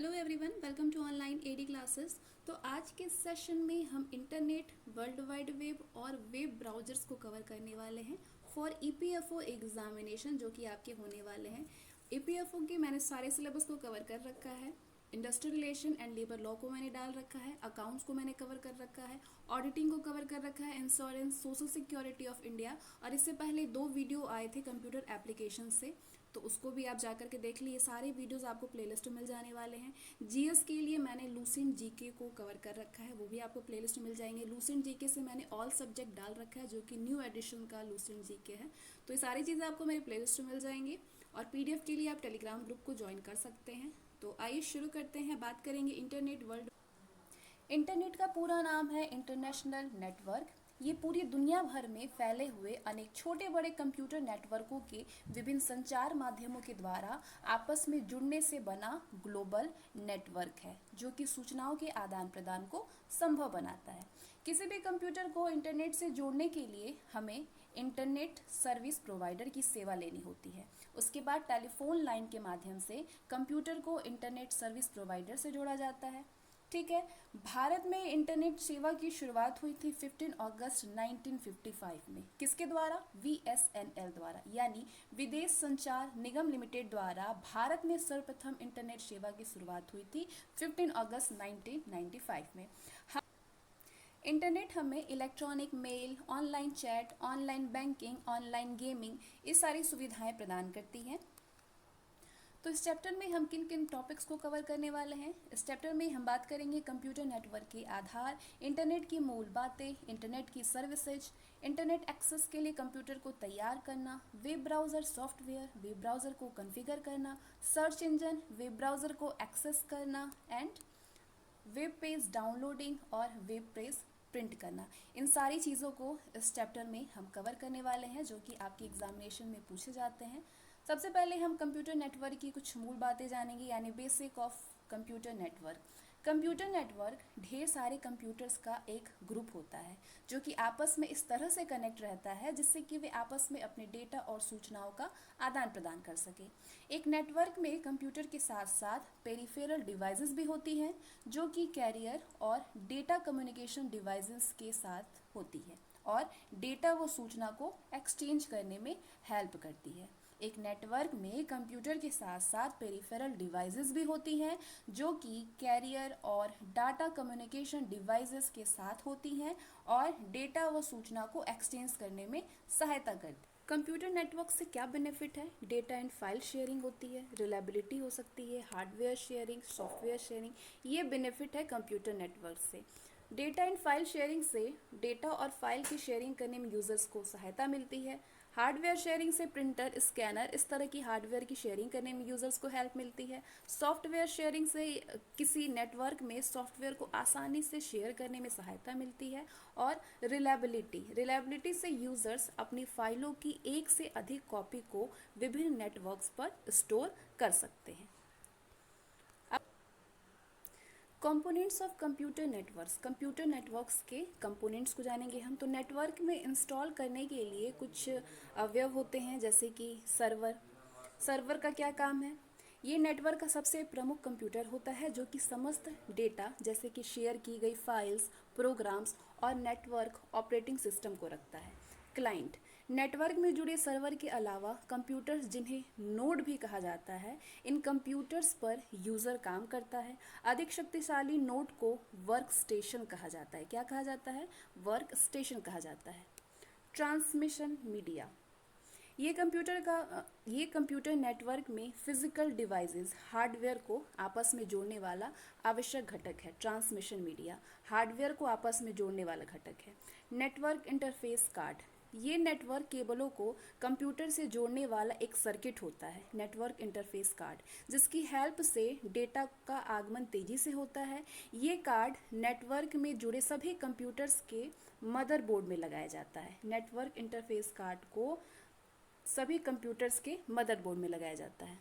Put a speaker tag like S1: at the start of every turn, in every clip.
S1: Hello everyone, welcome to online AD classes. तो आज के सेशन में हम इंटरनेट, वर्ल्ड वाइड वेब और वेब ब्राउजर्स को कवर करने वाले हैं फॉर ईपीएफओ एग्जामिनेशन जो कि आपके होने वाले हैं। ईपीएफओ के मैंने सारे सिलेबस को कवर कर रखा है। Industrial relation and labour law को मैंने डाल रखा है, अकाउंट्स को मैंने कवर कर रखा है, ऑडिटिंग को कवर कर रखा है, insurance, social security of India, और इससे पहले 2 वीडियो आए थे कंप्यूटर एप्लीकेशन से, तो उसको भी आप जाकर के देख लीजिए। सारे वीडियोस आपको प्लेलिस्ट में मिल जाने वाले हैं। जीएस के लिए मैंने लूसेंट जीके को कवर कर रखा है, वो भी आपको प्लेलिस्ट में मिल जाएंगे। लूसेंट जीके से मैंने ऑल सब्जेक्ट डाल रखा है जो कि न्यू एडिशन का लूसेंट जीके है। तो ये सारी चीज़ें आपको मेरे प्लेलिस्ट में मिल जाएंगी। और पीडीएफ के लिए आप टेलीग्राम ग्रुप को ज्वाइन कर सकते हैं। तो आइए शुरू करते हैं। बात करेंगे इंटरनेट वर्ल्ड। इंटरनेट का पूरा नाम है इंटरनेशनल नेटवर्क। ये पूरी दुनिया भर में फैले हुए अनेक छोटे बड़े कंप्यूटर नेटवर्कों के विभिन्न संचार माध्यमों के द्वारा आपस में जुड़ने से बना ग्लोबल नेटवर्क है, जो कि सूचनाओं के आदान प्रदान को संभव बनाता है। किसी भी कंप्यूटर को इंटरनेट से जोड़ने के लिए हमें इंटरनेट सर्विस प्रोवाइडर की सेवा लेनी होती है। उसके बाद टेलीफोन लाइन के माध्यम से कंप्यूटर को इंटरनेट सर्विस प्रोवाइडर से जोड़ा जाता है। ठीक है। भारत में इंटरनेट सेवा की शुरुआत हुई थी 15 अगस्त 1955 में। किसके द्वारा? वीएसएनएल द्वारा, यानी विदेश संचार निगम लिमिटेड द्वारा भारत में सर्वप्रथम इंटरनेट सेवा की शुरुआत हुई थी 15 अगस्त 1995 में। इंटरनेट हमें electronic mail, online chat, online banking, online gaming, ये सारी सुविधाएं प्रदान करती हैं। तो इस चैप्टर में हम किन किन टॉपिक्स को कवर करने वाले हैं? इस चैप्टर में हम बात करेंगे कंप्यूटर नेटवर्क के आधार, इंटरनेट की मूल बातें, इंटरनेट की सर्विसेज, इंटरनेट एक्सेस के लिए कंप्यूटर को तैयार करना, web browser software, web browser को कॉन्फ़िगर करना, सर्च इंजन, वेब ब्राउज़र को एक्सेस करना, एंड वेब पेज डाउनलोडिंग और वेब पेज प्रिंट करना। इन सारी चीज़ों को इस चैप्टर में हम कवर करने वाले हैं, जो कि आपकी एग्जामिनेशन में पूछे जाते हैं। सबसे पहले हम कंप्यूटर नेटवर्क की कुछ मूल बातें जानेंगे, यानी basic of computer network. Computer network ढेर सारे कंप्यूटर्स का एक ग्रुप होता है, जो कि आपस में इस तरह से कनेक्ट रहता है जिससे कि वे आपस में अपने डेटा और सूचनाओं का आदान प्रदान कर सके। एक नेटवर्क में कंप्यूटर के साथ साथ पेरिफेरल डिवाइसेस भी होती हैं, जो कि कैरियर और डेटा कम्युनिकेशन डिवाइसेस के साथ होती है और डेटा व सूचना को एक्सचेंज करने में हेल्प करती है। एक नेटवर्क में कंप्यूटर के साथ साथ पेरिफेरल डिवाइसेस भी होती हैं, जो कि कैरियर और डाटा कम्युनिकेशन डिवाइसेस के साथ होती हैं और डेटा व सूचना को एक्सचेंज करने में सहायता करती हैं। कंप्यूटर नेटवर्क से क्या बेनिफिट है? डेटा एंड फाइल शेयरिंग होती है, रिलायबिलिटी हो सकती है, हार्डवेयर शेयरिंग, सॉफ्टवेयर शेयरिंग, ये बेनिफिट है कंप्यूटर नेटवर्क से। डेटा एंड फाइल शेयरिंग से डेटा और फाइल की शेयरिंग करने में यूजर्स को सहायता मिलती है। हार्डवेयर शेयरिंग से प्रिंटर, स्कैनर, इस तरह की हार्डवेयर की शेयरिंग करने में यूजर्स को हेल्प मिलती है। सॉफ्टवेयर शेयरिंग से किसी नेटवर्क में सॉफ्टवेयर को आसानी से शेयर करने में सहायता मिलती है। और रिलायबिलिटी से यूजर्स अपनी फाइलों की एक से अधिक कॉपी को विभिन्न नेटवर्क्स पर स्टोर कर सकते हैं। Components of computer networks. Computer networks के कंपोनेंट्स को जानेंगे हम। तो नेटवर्क में इंस्टॉल करने के लिए कुछ अवयव होते हैं, जैसे कि सर्वर का क्या काम है? ये नेटवर्क का सबसे प्रमुख कंप्यूटर होता है, जो कि समस्त डेटा जैसे कि शेयर की गई फाइल्स, प्रोग्राम्स और नेटवर्क ऑपरेटिंग सिस्टम को रखता है। क्लाइंट, नेटवर्क में जुड़े सर्वर के अलावा कंप्यूटर्स, जिन्हें नोड भी कहा जाता है, इन कंप्यूटर्स पर यूज़र काम करता है। अधिक शक्तिशाली नोड को वर्क स्टेशन कहा जाता है। क्या कहा जाता है? वर्क स्टेशन कहा जाता है। ट्रांसमिशन मीडिया, ये कंप्यूटर नेटवर्क में फिजिकल डिवाइसेस, हार्डवेयर को आपस में जोड़ने वाला आवश्यक घटक है। ट्रांसमिशन मीडिया हार्डवेयर को आपस में जोड़ने वाला घटक है। नेटवर्क इंटरफेस कार्ड, ये नेटवर्क केबलों को कंप्यूटर से जोड़ने वाला एक सर्किट होता है। नेटवर्क इंटरफेस कार्ड, जिसकी हेल्प से डेटा का आगमन तेजी से होता है। ये कार्ड नेटवर्क में जुड़े सभी कंप्यूटर्स के मदरबोर्ड में लगाया जाता है। नेटवर्क इंटरफेस कार्ड को सभी कंप्यूटर्स के मदरबोर्ड में लगाया जाता है।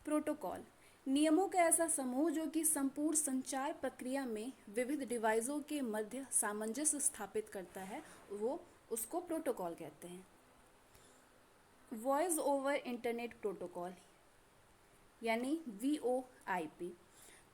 S1: प्रोटोकॉल, नियमों का ऐसा समूह जो कि संपूर्ण संचार प्रक्रिया में विविध डिवाइसों के मध्य सामंजस्य स्थापित करता है, वो उसको प्रोटोकॉल कहते हैं। वॉइस ओवर इंटरनेट प्रोटोकॉल, यानी VoIP।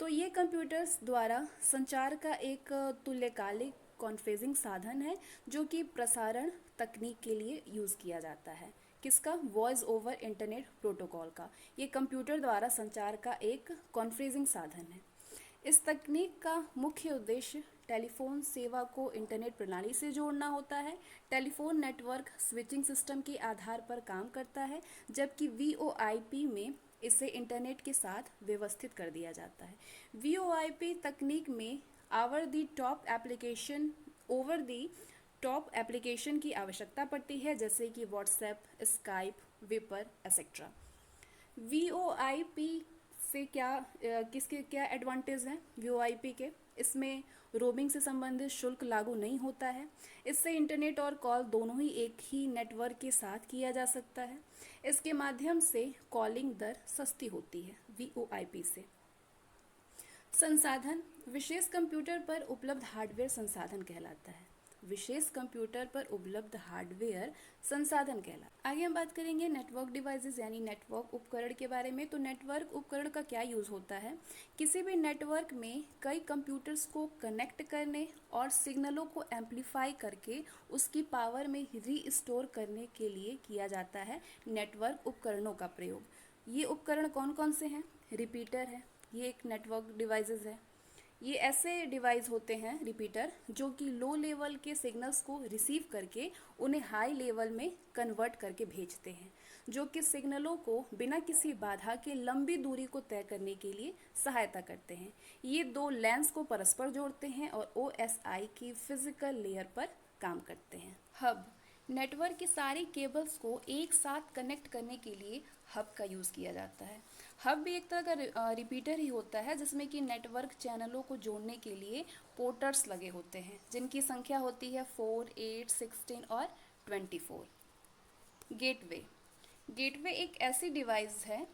S1: तो ये कंप्यूटर्स द्वारा संचार का एक तुल्यकालिक कॉन्फ्रेंसिंग साधन है जो कि प्रसारण तकनीक के लिए यूज़ किया जाता है। किसका? वॉइस ओवर इंटरनेट प्रोटोकॉल का। ये कंप्यूटर द्वारा संचार का एक कॉन्फ्रेंसिंग साधन है। इस तकनीक का मुख्य उद्देश्य टेलीफोन सेवा को इंटरनेट प्रणाली से जोड़ना होता है। टेलीफोन नेटवर्क स्विचिंग सिस्टम के आधार पर काम करता है, जबकि VoIP में इसे इंटरनेट के साथ व्यवस्थित कर दिया जाता है। VoIP तकनीक में ओवर दी टॉप एप्लीकेशन की आवश्यकता पड़ती है, जैसे कि व्हाट्सएप, स्काइप, विपर एक्सेट्रा। VoIP से किसके क्या एडवांटेज हैं VoIP के? इसमें रोमिंग से संबंधित शुल्क लागू नहीं होता है। इससे इंटरनेट और कॉल दोनों ही एक ही नेटवर्क के साथ किया जा सकता है। इसके माध्यम से कॉलिंग दर सस्ती होती है VoIP से। संसाधन विशेष कंप्यूटर पर उपलब्ध हार्डवेयर संसाधन कहलाता है। विशेष कंप्यूटर पर उपलब्ध हार्डवेयर संसाधन कहलाता है। आगे हम बात करेंगे नेटवर्क डिवाइसेस यानी नेटवर्क उपकरण के बारे में। तो नेटवर्क उपकरण का क्या यूज़ होता है? किसी भी नेटवर्क में कई कंप्यूटर्स को कनेक्ट करने और सिग्नलों को एम्पलीफाई करके उसकी पावर में रीस्टोर करने के लिए किया जाता है नेटवर्क उपकरणों का प्रयोग। ये उपकरण कौन कौन से हैं? रिपीटर है, ये एक नेटवर्क डिवाइसेस है। ये ऐसे डिवाइस होते हैं रिपीटर जो कि लो लेवल के सिग्नल्स को रिसीव करके उन्हें हाई लेवल में कन्वर्ट करके भेजते हैं, जो कि सिग्नलों को बिना किसी बाधा के लंबी दूरी को तय करने के लिए सहायता करते हैं। ये दो लैंस को परस्पर जोड़ते हैं और OSI की फिजिकल लेयर पर काम करते हैं। हब नेटवर्क की सारी केबल्स को एक साथ कनेक्ट करने के लिए हब का यूज़ किया जाता है। हब भी एक तरह का रिपीटर ही होता है जिसमें कि नेटवर्क चैनलों को जोड़ने के लिए पोर्टर्स लगे होते हैं, जिनकी संख्या होती है 4, 8, 16 और 24। गेटवे गेटवे एक ऐसी डिवाइस है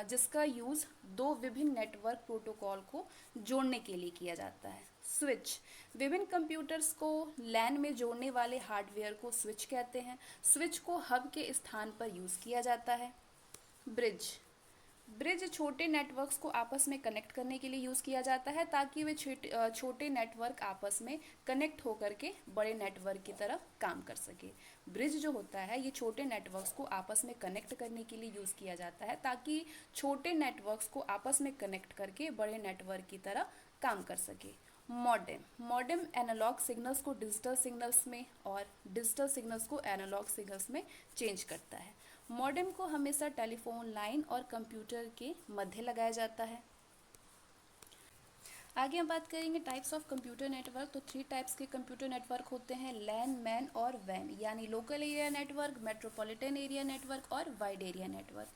S1: जिसका यूज़ दो विभिन्न नेटवर्क प्रोटोकॉल को जोड़ने के लिए किया जाता है। स्विच विभिन्न कंप्यूटर्स को लैन में जोड़ने वाले हार्डवेयर को स्विच कहते हैं। स्विच को हब के स्थान पर यूज़ किया जाता है। ब्रिज ब्रिज छोटे नेटवर्क्स को आपस में कनेक्ट करने के लिए यूज़ किया जाता है ताकि वे छोटे नेटवर्क आपस में कनेक्ट होकर के बड़े नेटवर्क की तरह काम कर सके। ब्रिज जो होता है ये छोटे नेटवर्क्स को आपस में कनेक्ट करने के लिए यूज़ किया जाता है ताकि छोटे नेटवर्क्स को आपस में कनेक्ट करके बड़े नेटवर्क की तरह काम कर सके। मॉडेम एनालॉग सिग्नल्स को डिजिटल सिग्नल्स में और डिजिटल सिग्नल्स को एनालॉग सिग्नल्स में चेंज करता है। मॉडेम को हमेशा टेलीफोन लाइन और कंप्यूटर के मध्य लगाया जाता है। आगे हम बात करेंगे टाइप्स ऑफ कंप्यूटर नेटवर्क। तो 3 टाइप्स के कंप्यूटर नेटवर्क होते हैं, लैन, मैन और वैन, यानी local area network, metropolitan area network और wide area network.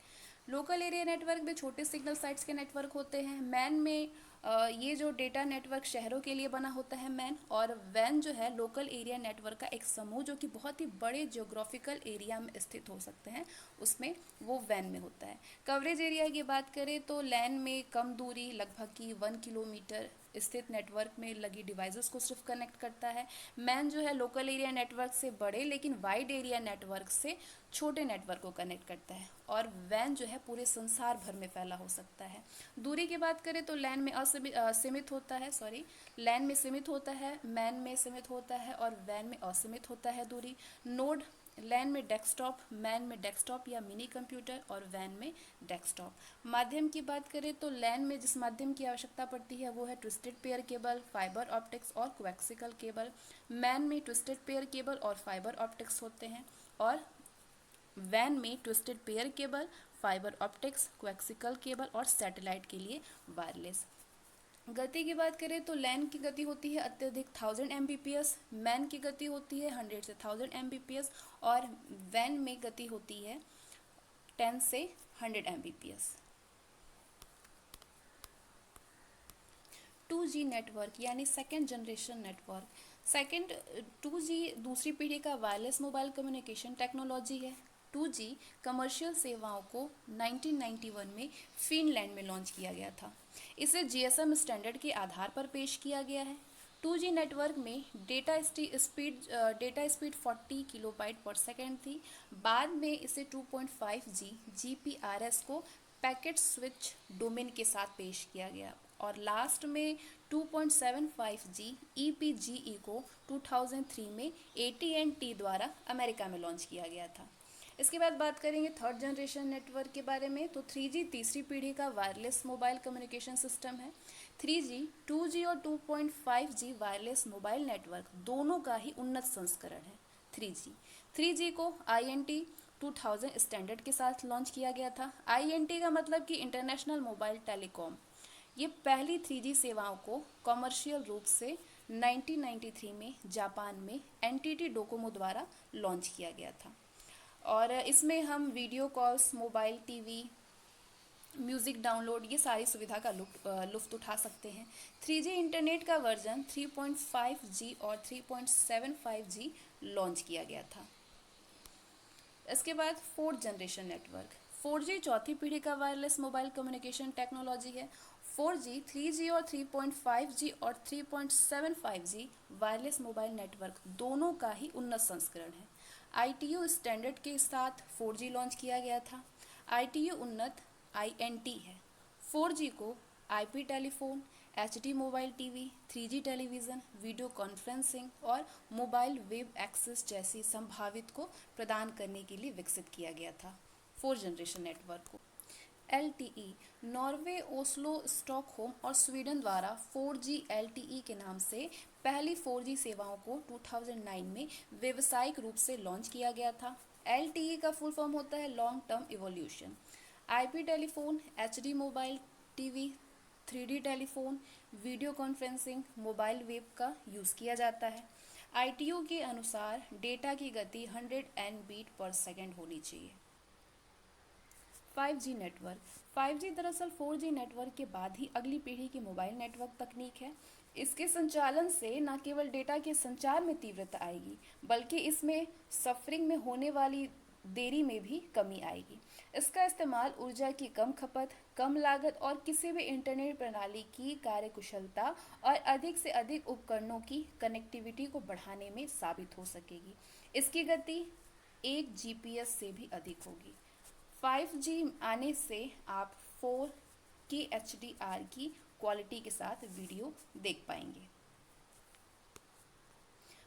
S1: Local area network में छोटे सिग्नल साइट्स के नेटवर्क होते हैं। मैन में ये जो डेटा नेटवर्क शहरों के लिए बना होता है मैन, और वैन जो है लोकल एरिया नेटवर्क का एक समूह जो कि बहुत ही बड़े ज्योग्राफिकल एरिया में स्थित हो सकते हैं, उसमें वो वैन में होता है। कवरेज एरिया की बात करें तो लैन में कम दूरी लगभग की 1 किलोमीटर स्थित नेटवर्क में लगी डिवाइसेस को सिर्फ कनेक्ट करता है। मैन जो है लोकल एरिया नेटवर्क से बड़े लेकिन वाइड एरिया नेटवर्क से छोटे नेटवर्क को कनेक्ट करता है, और वैन जो है पूरे संसार भर में फैला हो सकता है। दूरी की बात करें तो लैन में लैन में सीमित होता है, मैन में सीमित होता है और वैन में असीमित होता है दूरी। नोड लैन में डेस्कटॉप, मैन में डेस्कटॉप या मिनी कंप्यूटर और वैन में डेस्कटॉप। माध्यम की बात करें तो लैन में जिस माध्यम की आवश्यकता पड़ती है वो है twisted pair cable, fibre optics और कोएक्सियल केबल। मैन में ट्विस्टेड पेयर केबल और फाइबर ऑप्टिक्स होते हैं, और वैन में twisted pair cable, fibre optics, coaxial cable और सैटेलाइट के लिए वायरलेस। गति की बात करें तो लैन की गति होती है अत्यधिक 1000 Mbps, मैन की गति होती है 100 से 1000 Mbps और वैन में गति होती है 10 से 100 Mbps। 2G नेटवर्क यानी सेकेंड जनरेशन नेटवर्क। 2G दूसरी पीढ़ी का वायरलेस मोबाइल कम्युनिकेशन टेक्नोलॉजी है। 2G कमर्शियल सेवाओं को 1991 में फिनलैंड में लॉन्च किया गया था। इसे GSM स्टैंडर्ड के आधार पर पेश किया गया है। 2G नेटवर्क में डेटा स्पीड 40 किलोबाइट पर सेकेंड थी। बाद में इसे 2.5G GPRS को पैकेट स्विच डोमेन के साथ पेश किया गया। और लास्ट में 2.75G EPGE को 2003 में AT&T द्वारा अमेरिका में लॉन्च किया गया था। इसके बाद बात करेंगे थर्ड जनरेशन नेटवर्क के बारे में। तो 3G तीसरी पीढ़ी का वायरलेस मोबाइल कम्युनिकेशन सिस्टम है। 3G, 2G और 2.5G वायरलेस मोबाइल नेटवर्क दोनों का ही उन्नत संस्करण है। 3G को INT 2000 स्टैंडर्ड के साथ लॉन्च किया गया था। INT का मतलब कि इंटरनेशनल मोबाइल टेलीकॉम। ये पहली 3G सेवाओं को कमर्शियल रूप से 1993 में जापान में NTT डोकोमो द्वारा लॉन्च किया गया था। और इसमें हम video calls, mobile TV, music download, ये सारी सुविधा का लुफ्त उठा सकते हैं। 3G इंटरनेट का वर्जन 3.5G और 3.75G लॉन्च किया गया था। इसके बाद फोर्थ जनरेशन नेटवर्क। 4G चौथी पीढ़ी का वायरलेस मोबाइल कम्युनिकेशन टेक्नोलॉजी है। 4G, 3G और 3.5G और 3.75G वायरलेस मोबाइल नेटवर्क दोनों का ही उन्नत संस्करण है। ITU स्टैंडर्ड के साथ 4G लॉन्च किया गया था। ITU उन्नत INT है। 4G को IP telephone, HD mobile TV, 3G television, video conferencing और मोबाइल वेब एक्सेस जैसी संभावित को प्रदान करने के लिए विकसित किया गया था। फोर्थ जनरेशन नेटवर्क को LTE, नॉर्वे, ओस्लो, स्टॉकहोम और स्वीडन द्वारा 4G LTE के नाम से पहली 4G सेवाओं को 2009 में व्यावसायिक रूप से लॉन्च किया गया था। LTE का फुल फॉर्म होता है long term evolution. IP telephone, HD mobile TV, 3D telephone, video conferencing, mobile web का यूज़ किया जाता है। ITU के अनुसार डेटा की गति 100 Mbit/s होनी चाहिए। 5G network. 5G दरअसल 4G नेटवर्क के बाद ही अगली पीढ़ी की मोबाइल नेटवर्क तकनीक है। इसके संचालन से न केवल डेटा के संचार में तीव्रता आएगी, बल्कि इसमें सफरिंग में होने वाली देरी में भी कमी आएगी। इसका इस्तेमाल ऊर्जा की कम खपत, कम लागत और किसी भी इंटरनेट प्रणाली की कार्यकुशलता और अधिक से अधिक उपकरणों की कनेक्टिविटी को बढ़ाने में साबित हो सकेगी। इसकी गति 1 GPS से भी अधिक होगी। 5G आने से आप 4K HDR की क्वालिटी के साथ वीडियो देख पाएंगे।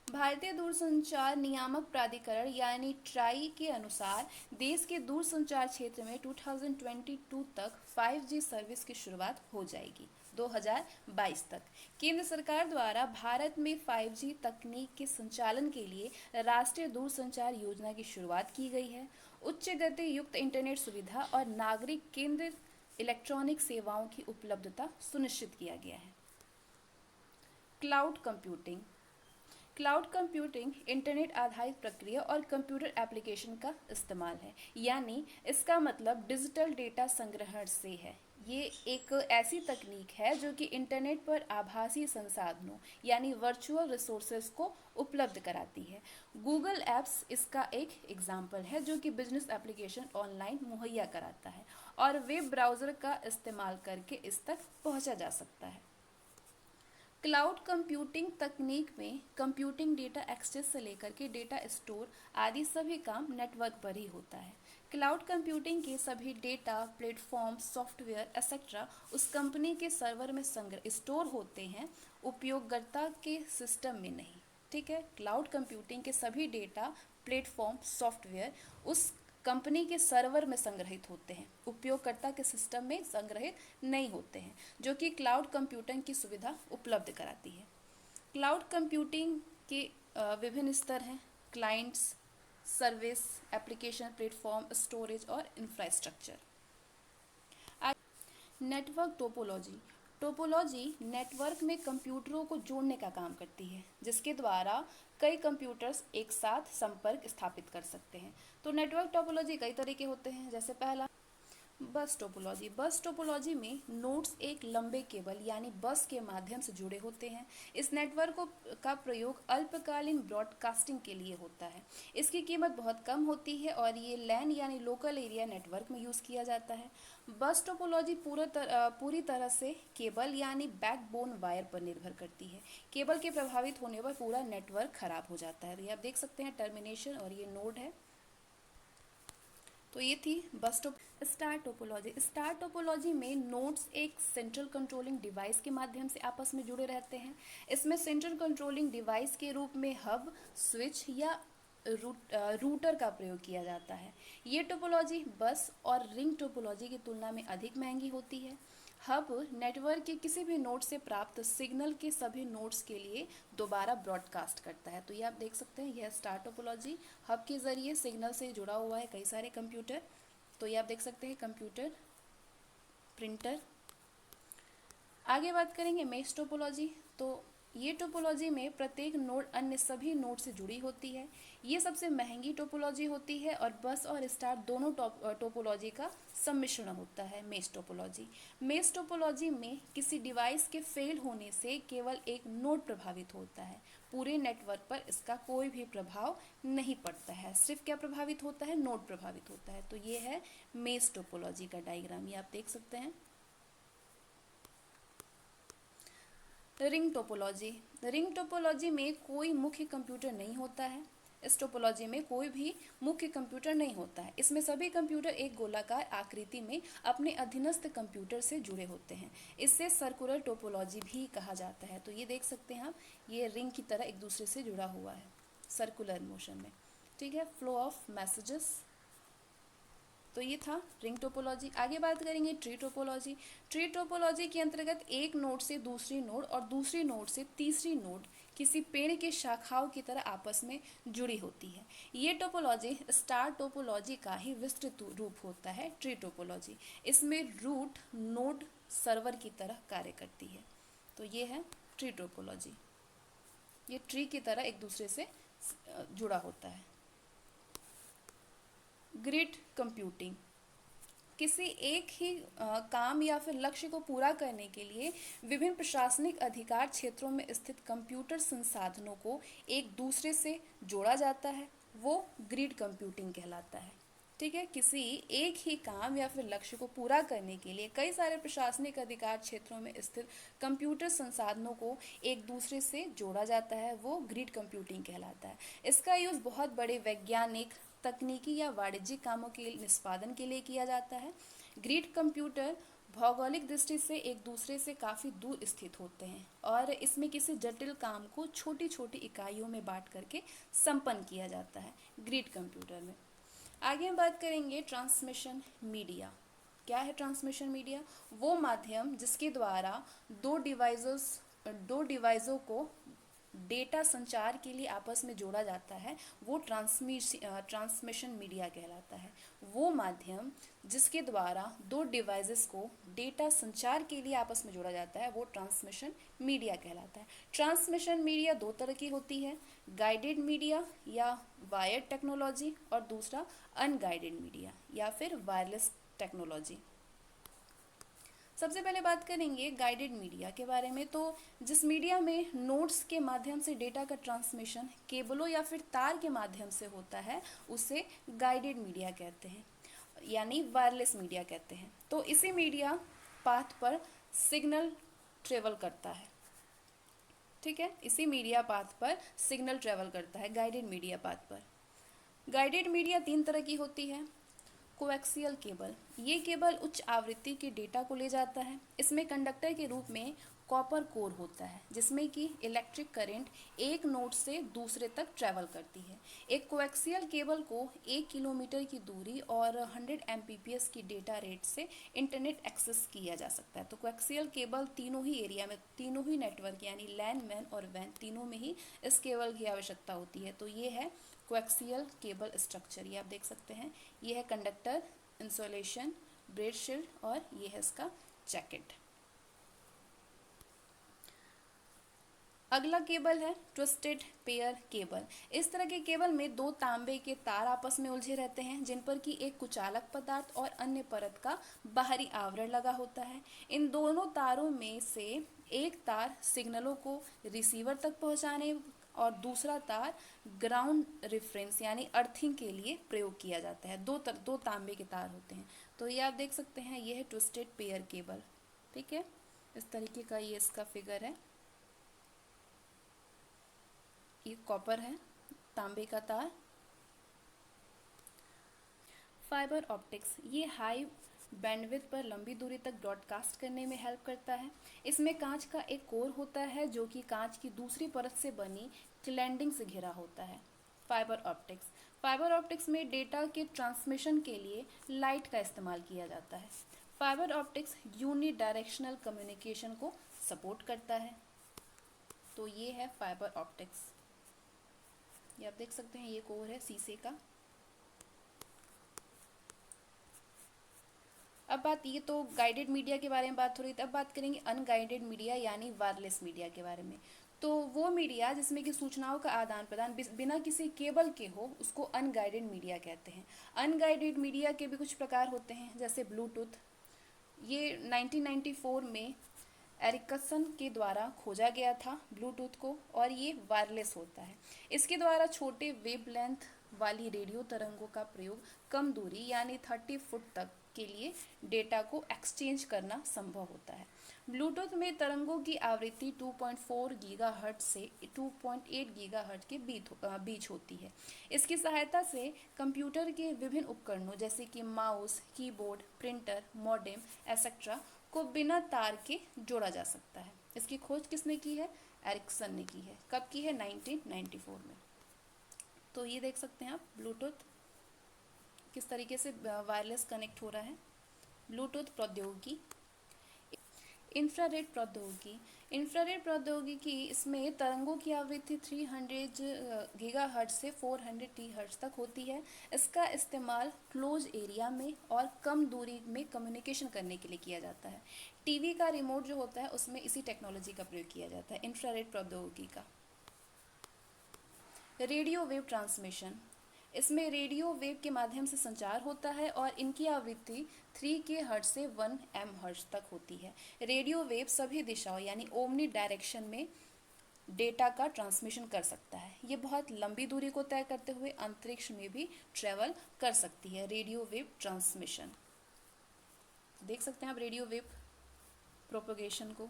S1: भारतीय दूरसंचार नियामक प्राधिकरण यानी ट्राई के अनुसार देश के दूरसंचार क्षेत्र में 2022 तक 5G सर्विस की शुरुआत हो जाएगी। 2022 तक केंद्र सरकार द्वारा भारत में 5G तकनीक के संचालन के लिए राष्ट्रीय दूरसंचार योजना की शुरुआत की गई है। उच्च गति युक्त इंटरनेट सुविधा और नागरिक केंद्रित इलेक्ट्रॉनिक सेवाओं की उपलब्धता सुनिश्चित किया गया है। Cloud computing. Cloud computing internet आधारित प्रक्रिया और कंप्यूटर एप्लीकेशन का इस्तेमाल है, यानी इसका मतलब डिजिटल डेटा संग्रहण से है। ये एक ऐसी तकनीक है जो कि इंटरनेट पर आभासी संसाधनों यानी वर्चुअल रिसोर्सेज को उपलब्ध कराती है। गूगल एप्स इसका एक एग्जाम्पल है जो कि बिजनेस एप्लीकेशन ऑनलाइन मुहैया कराता है और वेब ब्राउज़र का इस्तेमाल करके इस तक पहुंचा जा सकता है। क्लाउड कंप्यूटिंग तकनीक में कंप्यूटिंग डेटा एक्सेस से लेकर के डेटा स्टोर आदि सभी काम नेटवर्क पर ही होता है। क्लाउड कंप्यूटिंग के सभी डेटा, प्लेटफॉर्म, सॉफ्टवेयर एक्सेट्रा उस कंपनी के सर्वर में स्टोर होते हैं, उपयोगकर्ता के सिस्टम में नहीं। ठीक है, क्लाउड कंप्यूटिंग के सभी डेटा, प्लेटफॉर्म, सॉफ्टवेयर उस कंपनी के सर्वर में संग्रहित होते हैं, उपयोगकर्ता के सिस्टम में संग्रहित नहीं होते हैं, जो कि क्लाउड कंप्यूटिंग की सुविधा उपलब्ध कराती है। क्लाउड कंप्यूटिंग के विभिन्न स्तर हैं: clients, service, application, platform, storage और infrastructure. Network topology. Topology network में कंप्यूटरों को जोड़ने का काम करती है, जिसके द्वारा कई कंप्यूटर्स एक साथ संपर्क स्थापित कर सकते हैं। तो नेटवर्क टोपोलॉजी कई तरह के होते हैं, जैसे पहला बस टोपोलॉजी। बस टोपोलॉजी में नोड्स एक लंबे केबल यानी बस के माध्यम से जुड़े होते हैं। इस नेटवर्क का प्रयोग अल्पकालीन ब्रॉडकास्टिंग के लिए होता है। इसकी कीमत बहुत कम होती है और ये लैन यानी लोकल एरिया नेटवर्क में यूज़ किया जाता है। बस टोपोलॉजी पूरी तरह से केबल यानी बैकबोन वायर पर निर्भर करती है। केबल के प्रभावित होने पर पूरा नेटवर्क खराब हो जाता है। ये आप देख सकते हैं टर्मिनेशन और ये नोड है। तो ये थी बस स्टार टोपोलॉजी। स्टार टोपोलॉजी में नोड्स एक सेंट्रल कंट्रोलिंग डिवाइस के माध्यम से आपस में जुड़े रहते हैं। इसमें सेंट्रल कंट्रोलिंग डिवाइस के रूप में हब, स्विच या रूटर का प्रयोग किया जाता है। ये टोपोलॉजी बस और रिंग टोपोलॉजी की तुलना में अधिक महंगी होती है। हब नेटवर्क के किसी भी नोड से प्राप्त सिग्नल के सभी नोड्स के लिए दोबारा ब्रॉडकास्ट करता है। तो ये आप देख सकते हैं, यह स्टार टोपोलॉजी हब के ज़रिए सिग्नल से जुड़ा हुआ है कई सारे कंप्यूटर। तो ये आप देख सकते हैं कंप्यूटर, प्रिंटर। आगे बात करेंगे मेश टोपोलॉजी। तो ये टोपोलॉजी में प्रत्येक नोड अन्य सभी नोड से जुड़ी होती है। ये सबसे महंगी टोपोलॉजी होती है और बस और स्टार दोनों टोपोलॉजी का सम्मिश्रण होता है मेश टोपोलॉजी। मेश टोपोलॉजी में किसी डिवाइस के फेल होने से केवल एक नोड प्रभावित होता है, पूरे नेटवर्क पर इसका कोई भी प्रभाव नहीं पड़ता है। सिर्फ क्या प्रभावित होता है? नोड प्रभावित होता है। तो ये है मेश टोपोलॉजी का डायग्राम, ये आप देख सकते हैं। Ring topology. रिंग टोपोलॉजी में कोई मुख्य कंप्यूटर नहीं होता है। इस टोपोलॉजी में कोई भी मुख्य कंप्यूटर नहीं होता है। इसमें सभी कंप्यूटर एक गोलाकार आकृति में अपने अधीनस्थ कंप्यूटर से जुड़े होते हैं। इससे सर्कुलर टोपोलॉजी भी कहा जाता है। तो ये देख सकते हैं आप, ये रिंग की तरह एक दूसरे से जुड़ा हुआ है सर्कुलर मोशन में। ठीक है, फ्लो ऑफ मैसेजेस। तो ये था रिंग टोपोलॉजी। आगे बात करेंगे ट्री टोपोलॉजी। ट्री टोपोलॉजी के अंतर्गत एक नोड से दूसरी नोड और दूसरी नोड से तीसरी नोड किसी पेड़ के शाखाओं की तरह आपस में जुड़ी होती है। ये टोपोलॉजी स्टार टोपोलॉजी का ही विस्तृत रूप होता है, ट्री टोपोलॉजी। इसमें रूट नोड सर्वर की तरह कार्य करती है। तो ये है ट्री टोपोलॉजी, ये ट्री की तरह एक दूसरे से जुड़ा होता है। Grid computing. किसी एक ही काम या फिर लक्ष्य को पूरा करने के लिए विभिन्न प्रशासनिक अधिकार क्षेत्रों में स्थित कंप्यूटर संसाधनों को एक दूसरे से जोड़ा जाता है, वो ग्रिड कंप्यूटिंग कहलाता है। ठीक है, किसी एक ही काम या फिर लक्ष्य को पूरा करने के लिए कई सारे प्रशासनिक अधिकार क्षेत्रों में स्थित कंप्यूटर संसाधनों को एक दूसरे से जोड़ा जाता है, वो ग्रिड कंप्यूटिंग कहलाता है। इसका यूज़ बहुत बड़े वैज्ञानिक, तकनीकी या वाणिज्यिक कामों के निष्पादन के लिए किया जाता है। ग्रिड कंप्यूटर भौगोलिक दृष्टि से एक दूसरे से काफ़ी दूर स्थित होते हैं और इसमें किसी जटिल काम को छोटी छोटी इकाइयों में बांट करके संपन्न किया जाता है ग्रिड कंप्यूटर में। आगे हम बात करेंगे ट्रांसमिशन मीडिया। क्या है ट्रांसमिशन मीडिया? वो माध्यम जिसके द्वारा दो डिवाइसों को डेटा संचार के लिए आपस में जोड़ा जाता है, वो ट्रांसमिशन मीडिया कहलाता है। वो माध्यम जिसके द्वारा दो डिवाइसेस को डेटा संचार के लिए आपस में जोड़ा जाता है, वो ट्रांसमिशन मीडिया कहलाता है। ट्रांसमिशन मीडिया दो तरह की होती है, गाइडेड मीडिया या वायर्ड टेक्नोलॉजी, और दूसरा अनगाइडेड मीडिया या फिर वायरलेस टेक्नोलॉजी। सबसे पहले बात करेंगे गाइडेड मीडिया के बारे में। तो जिस मीडिया में नोड्स के माध्यम से डेटा का ट्रांसमिशन केबलों या फिर तार के माध्यम से होता है, उसे गाइडेड मीडिया कहते हैं, यानी वायरलेस मीडिया कहते हैं। तो इसी मीडिया पाथ पर सिग्नल ट्रेवल करता है। ठीक है, इसी मीडिया पाथ पर सिग्नल ट्रेवल करता है, गाइडेड मीडिया पाथ पर। गाइडेड मीडिया तीन तरह की होती है। कोएक्सियल केबल, ये केबल उच्च आवृत्ति के डेटा को ले जाता है। इसमें कंडक्टर के रूप में कॉपर कोर होता है, जिसमें कि इलेक्ट्रिक करंट एक नोड से दूसरे तक ट्रैवल करती है। एक कोएक्सियल केबल को 1 किलोमीटर की दूरी और 100 Mbps की डेटा रेट से इंटरनेट एक्सेस किया जा सकता है। तो कोएक्सियल केबल तीनों ही एरिया में, तीनों ही नेटवर्क यानी लैन, मैन और वैन तीनों में ही इस केबल की आवश्यकता होती है। तो ये है कोएक्सियल केबल स्ट्रक्चर, ये आप देख सकते हैं। ये है कंडक्टर, इंसुलेशन, ब्रेड शील्ड और ये है इसका जैकेट। अगला केबल है ट्विस्टेड पेयर केबल। इस तरह के केबल में दो तांबे के तार आपस में उलझे रहते हैं, जिन पर कि एक कुचालक पदार्थ और अन्य परत का बाहरी आवरण लगा होता है। इन दोनों तारों में से एक तार सिग्नलों को रिसीवर तक पहुंचाने और दूसरा तार ग्राउंड रेफरेंस यानी अर्थिंग के लिए प्रयोग किया जाता है। दो तांबे के तार होते हैं। तो ये आप देख सकते हैं, ये है ट्विस्टेड पेयर केबल। ठीक है, इस तरीके का ये इसका फिगर है। ये कॉपर है, तांबे का तार। फाइबर ऑप्टिक्स ये हाई बैंडविड्थ पर लंबी दूरी तक ब्रॉडकास्ट करने में हेल्प करता है। इसमें कांच का एक कोर होता है जो कि कांच की दूसरी परत से बनी क्लैडिंग से घिरा होता है। फाइबर ऑप्टिक्स में डेटा के ट्रांसमिशन के लिए लाइट का इस्तेमाल किया जाता है। Fibre optics unidirectional communication को सपोर्ट करता है। तो ये है फाइबर ऑप्टिक्स। ये आप देख सकते हैं, ये कोर है शीशे का। अब बात, ये तो गाइडेड मीडिया के बारे में बात हो रही थी, अब बात करेंगे अनगाइडेड मीडिया यानी वायरलेस मीडिया के बारे में। तो वो मीडिया जिसमें कि सूचनाओं का आदान प्रदान बिना किसी केबल के हो, उसको अनगाइडेड मीडिया कहते हैं। अनगाइडेड मीडिया के भी कुछ प्रकार होते हैं, जैसे ब्लूटूथ। ये 1994 में एरिक्सन के द्वारा खोजा गया था ब्लूटूथ को, और ये वायरलेस होता है। इसके द्वारा छोटे वेवलेंथ वाली रेडियो तरंगों का प्रयोग कम दूरी यानी 30 फुट तक के लिए डेटा को एक्सचेंज करना संभव होता है। ब्लूटूथ में तरंगों की आवृत्ति 2.4 गीगाहर्ट्ज से 2.8 गीगाहर्ट्ज के बीच होती है। इसकी सहायता से कंप्यूटर के विभिन्न उपकरणों जैसे कि mouse, keyboard, printer, modem etcetera को बिना तार के जोड़ा जा सकता है। इसकी खोज किसने की है? एरिक्सन ने की है। कब की है? 1994 में। तो ये देख सकते हैं आप ब्लूटूथ किस तरीके से वायरलेस कनेक्ट हो रहा है। ब्लूटूथ प्रौद्योगिकी। इंफ्रारेड प्रौद्योगिकी इसमें तरंगों की आवृत्ति 300 गीगाहर्ट्ज से 400 टीहर्ट्ज तक होती है। इसका इस्तेमाल क्लोज एरिया में और कम दूरी में कम्युनिकेशन करने के लिए किया जाता है। टीवी का रिमोट जो होता है उसमें इसी टेक्नोलॉजी का प्रयोग किया जाता है, इंफ्रारेड प्रौद्योगिकी का। रेडियो वेव ट्रांसमिशन, इसमें रेडियो वेव के माध्यम से संचार होता है और इनकी आवृत्ति 3 के हर्ट्ज से 1 एम हर्ट्ज तक होती है। रेडियो वेव सभी दिशाओं यानी ओमनी डायरेक्शन में डेटा का ट्रांसमिशन कर सकता है। ये बहुत लंबी दूरी को तय करते हुए अंतरिक्ष में भी ट्रेवल कर सकती है। रेडियो वेव ट्रांसमिशन देख सकते हैं आप रेडियो वेव प्रोपगेशन को।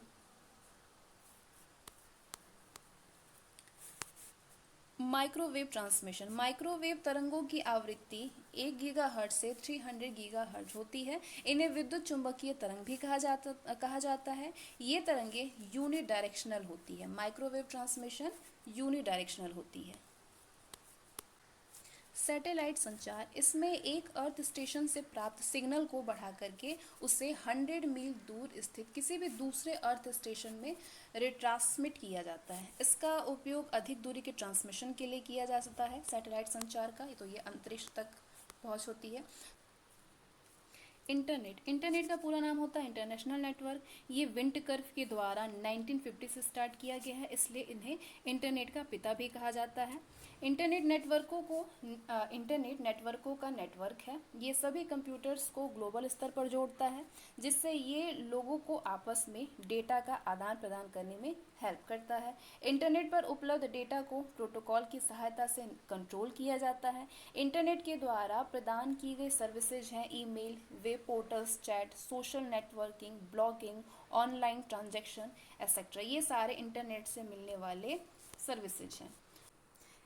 S1: माइक्रोवेव ट्रांसमिशन, माइक्रोवेव तरंगों की आवृत्ति 1 गीगाहर्ट्ज से 300 गीगाहर्ट्ज होती है। इन्हें विद्युत चुंबकीय तरंग भी कहा जाता है। ये तरंगे यूनि डायरेक्शनल होती है। माइक्रोवेव ट्रांसमिशन यूनि डायरेक्शनल होती है। सैटेलाइट संचार, इसमें एक अर्थ स्टेशन से प्राप्त सिग्नल को बढ़ा करके उसे 100 मील दूर स्थित किसी भी दूसरे अर्थ स्टेशन में रिट्रांसमिट किया जाता है। इसका उपयोग अधिक दूरी के ट्रांसमिशन के लिए किया जा सकता है सैटेलाइट संचार का। तो ये अंतरिक्ष तक पहुंच होती है। इंटरनेट का पूरा नाम होता है इंटरनेशनल नेटवर्क। ये विंटकर्व के द्वारा 1950 से स्टार्ट किया गया है, इसलिए इन्हें इंटरनेट का पिता भी कहा जाता है। इंटरनेट नेटवर्कों का नेटवर्क है। ये सभी कंप्यूटर्स को ग्लोबल स्तर पर जोड़ता है, जिससे ये लोगों को आपस में डेटा का आदान प्रदान करने में हेल्प करता है। इंटरनेट पर उपलब्ध डेटा को प्रोटोकॉल की सहायता से कंट्रोल किया जाता है। इंटरनेट के द्वारा प्रदान की गई सर्विसेज हैं email, web portals, chat, social networking, blogging, online transaction etcetera. ये सारे इंटरनेट से मिलने वाले सर्विसेज हैं।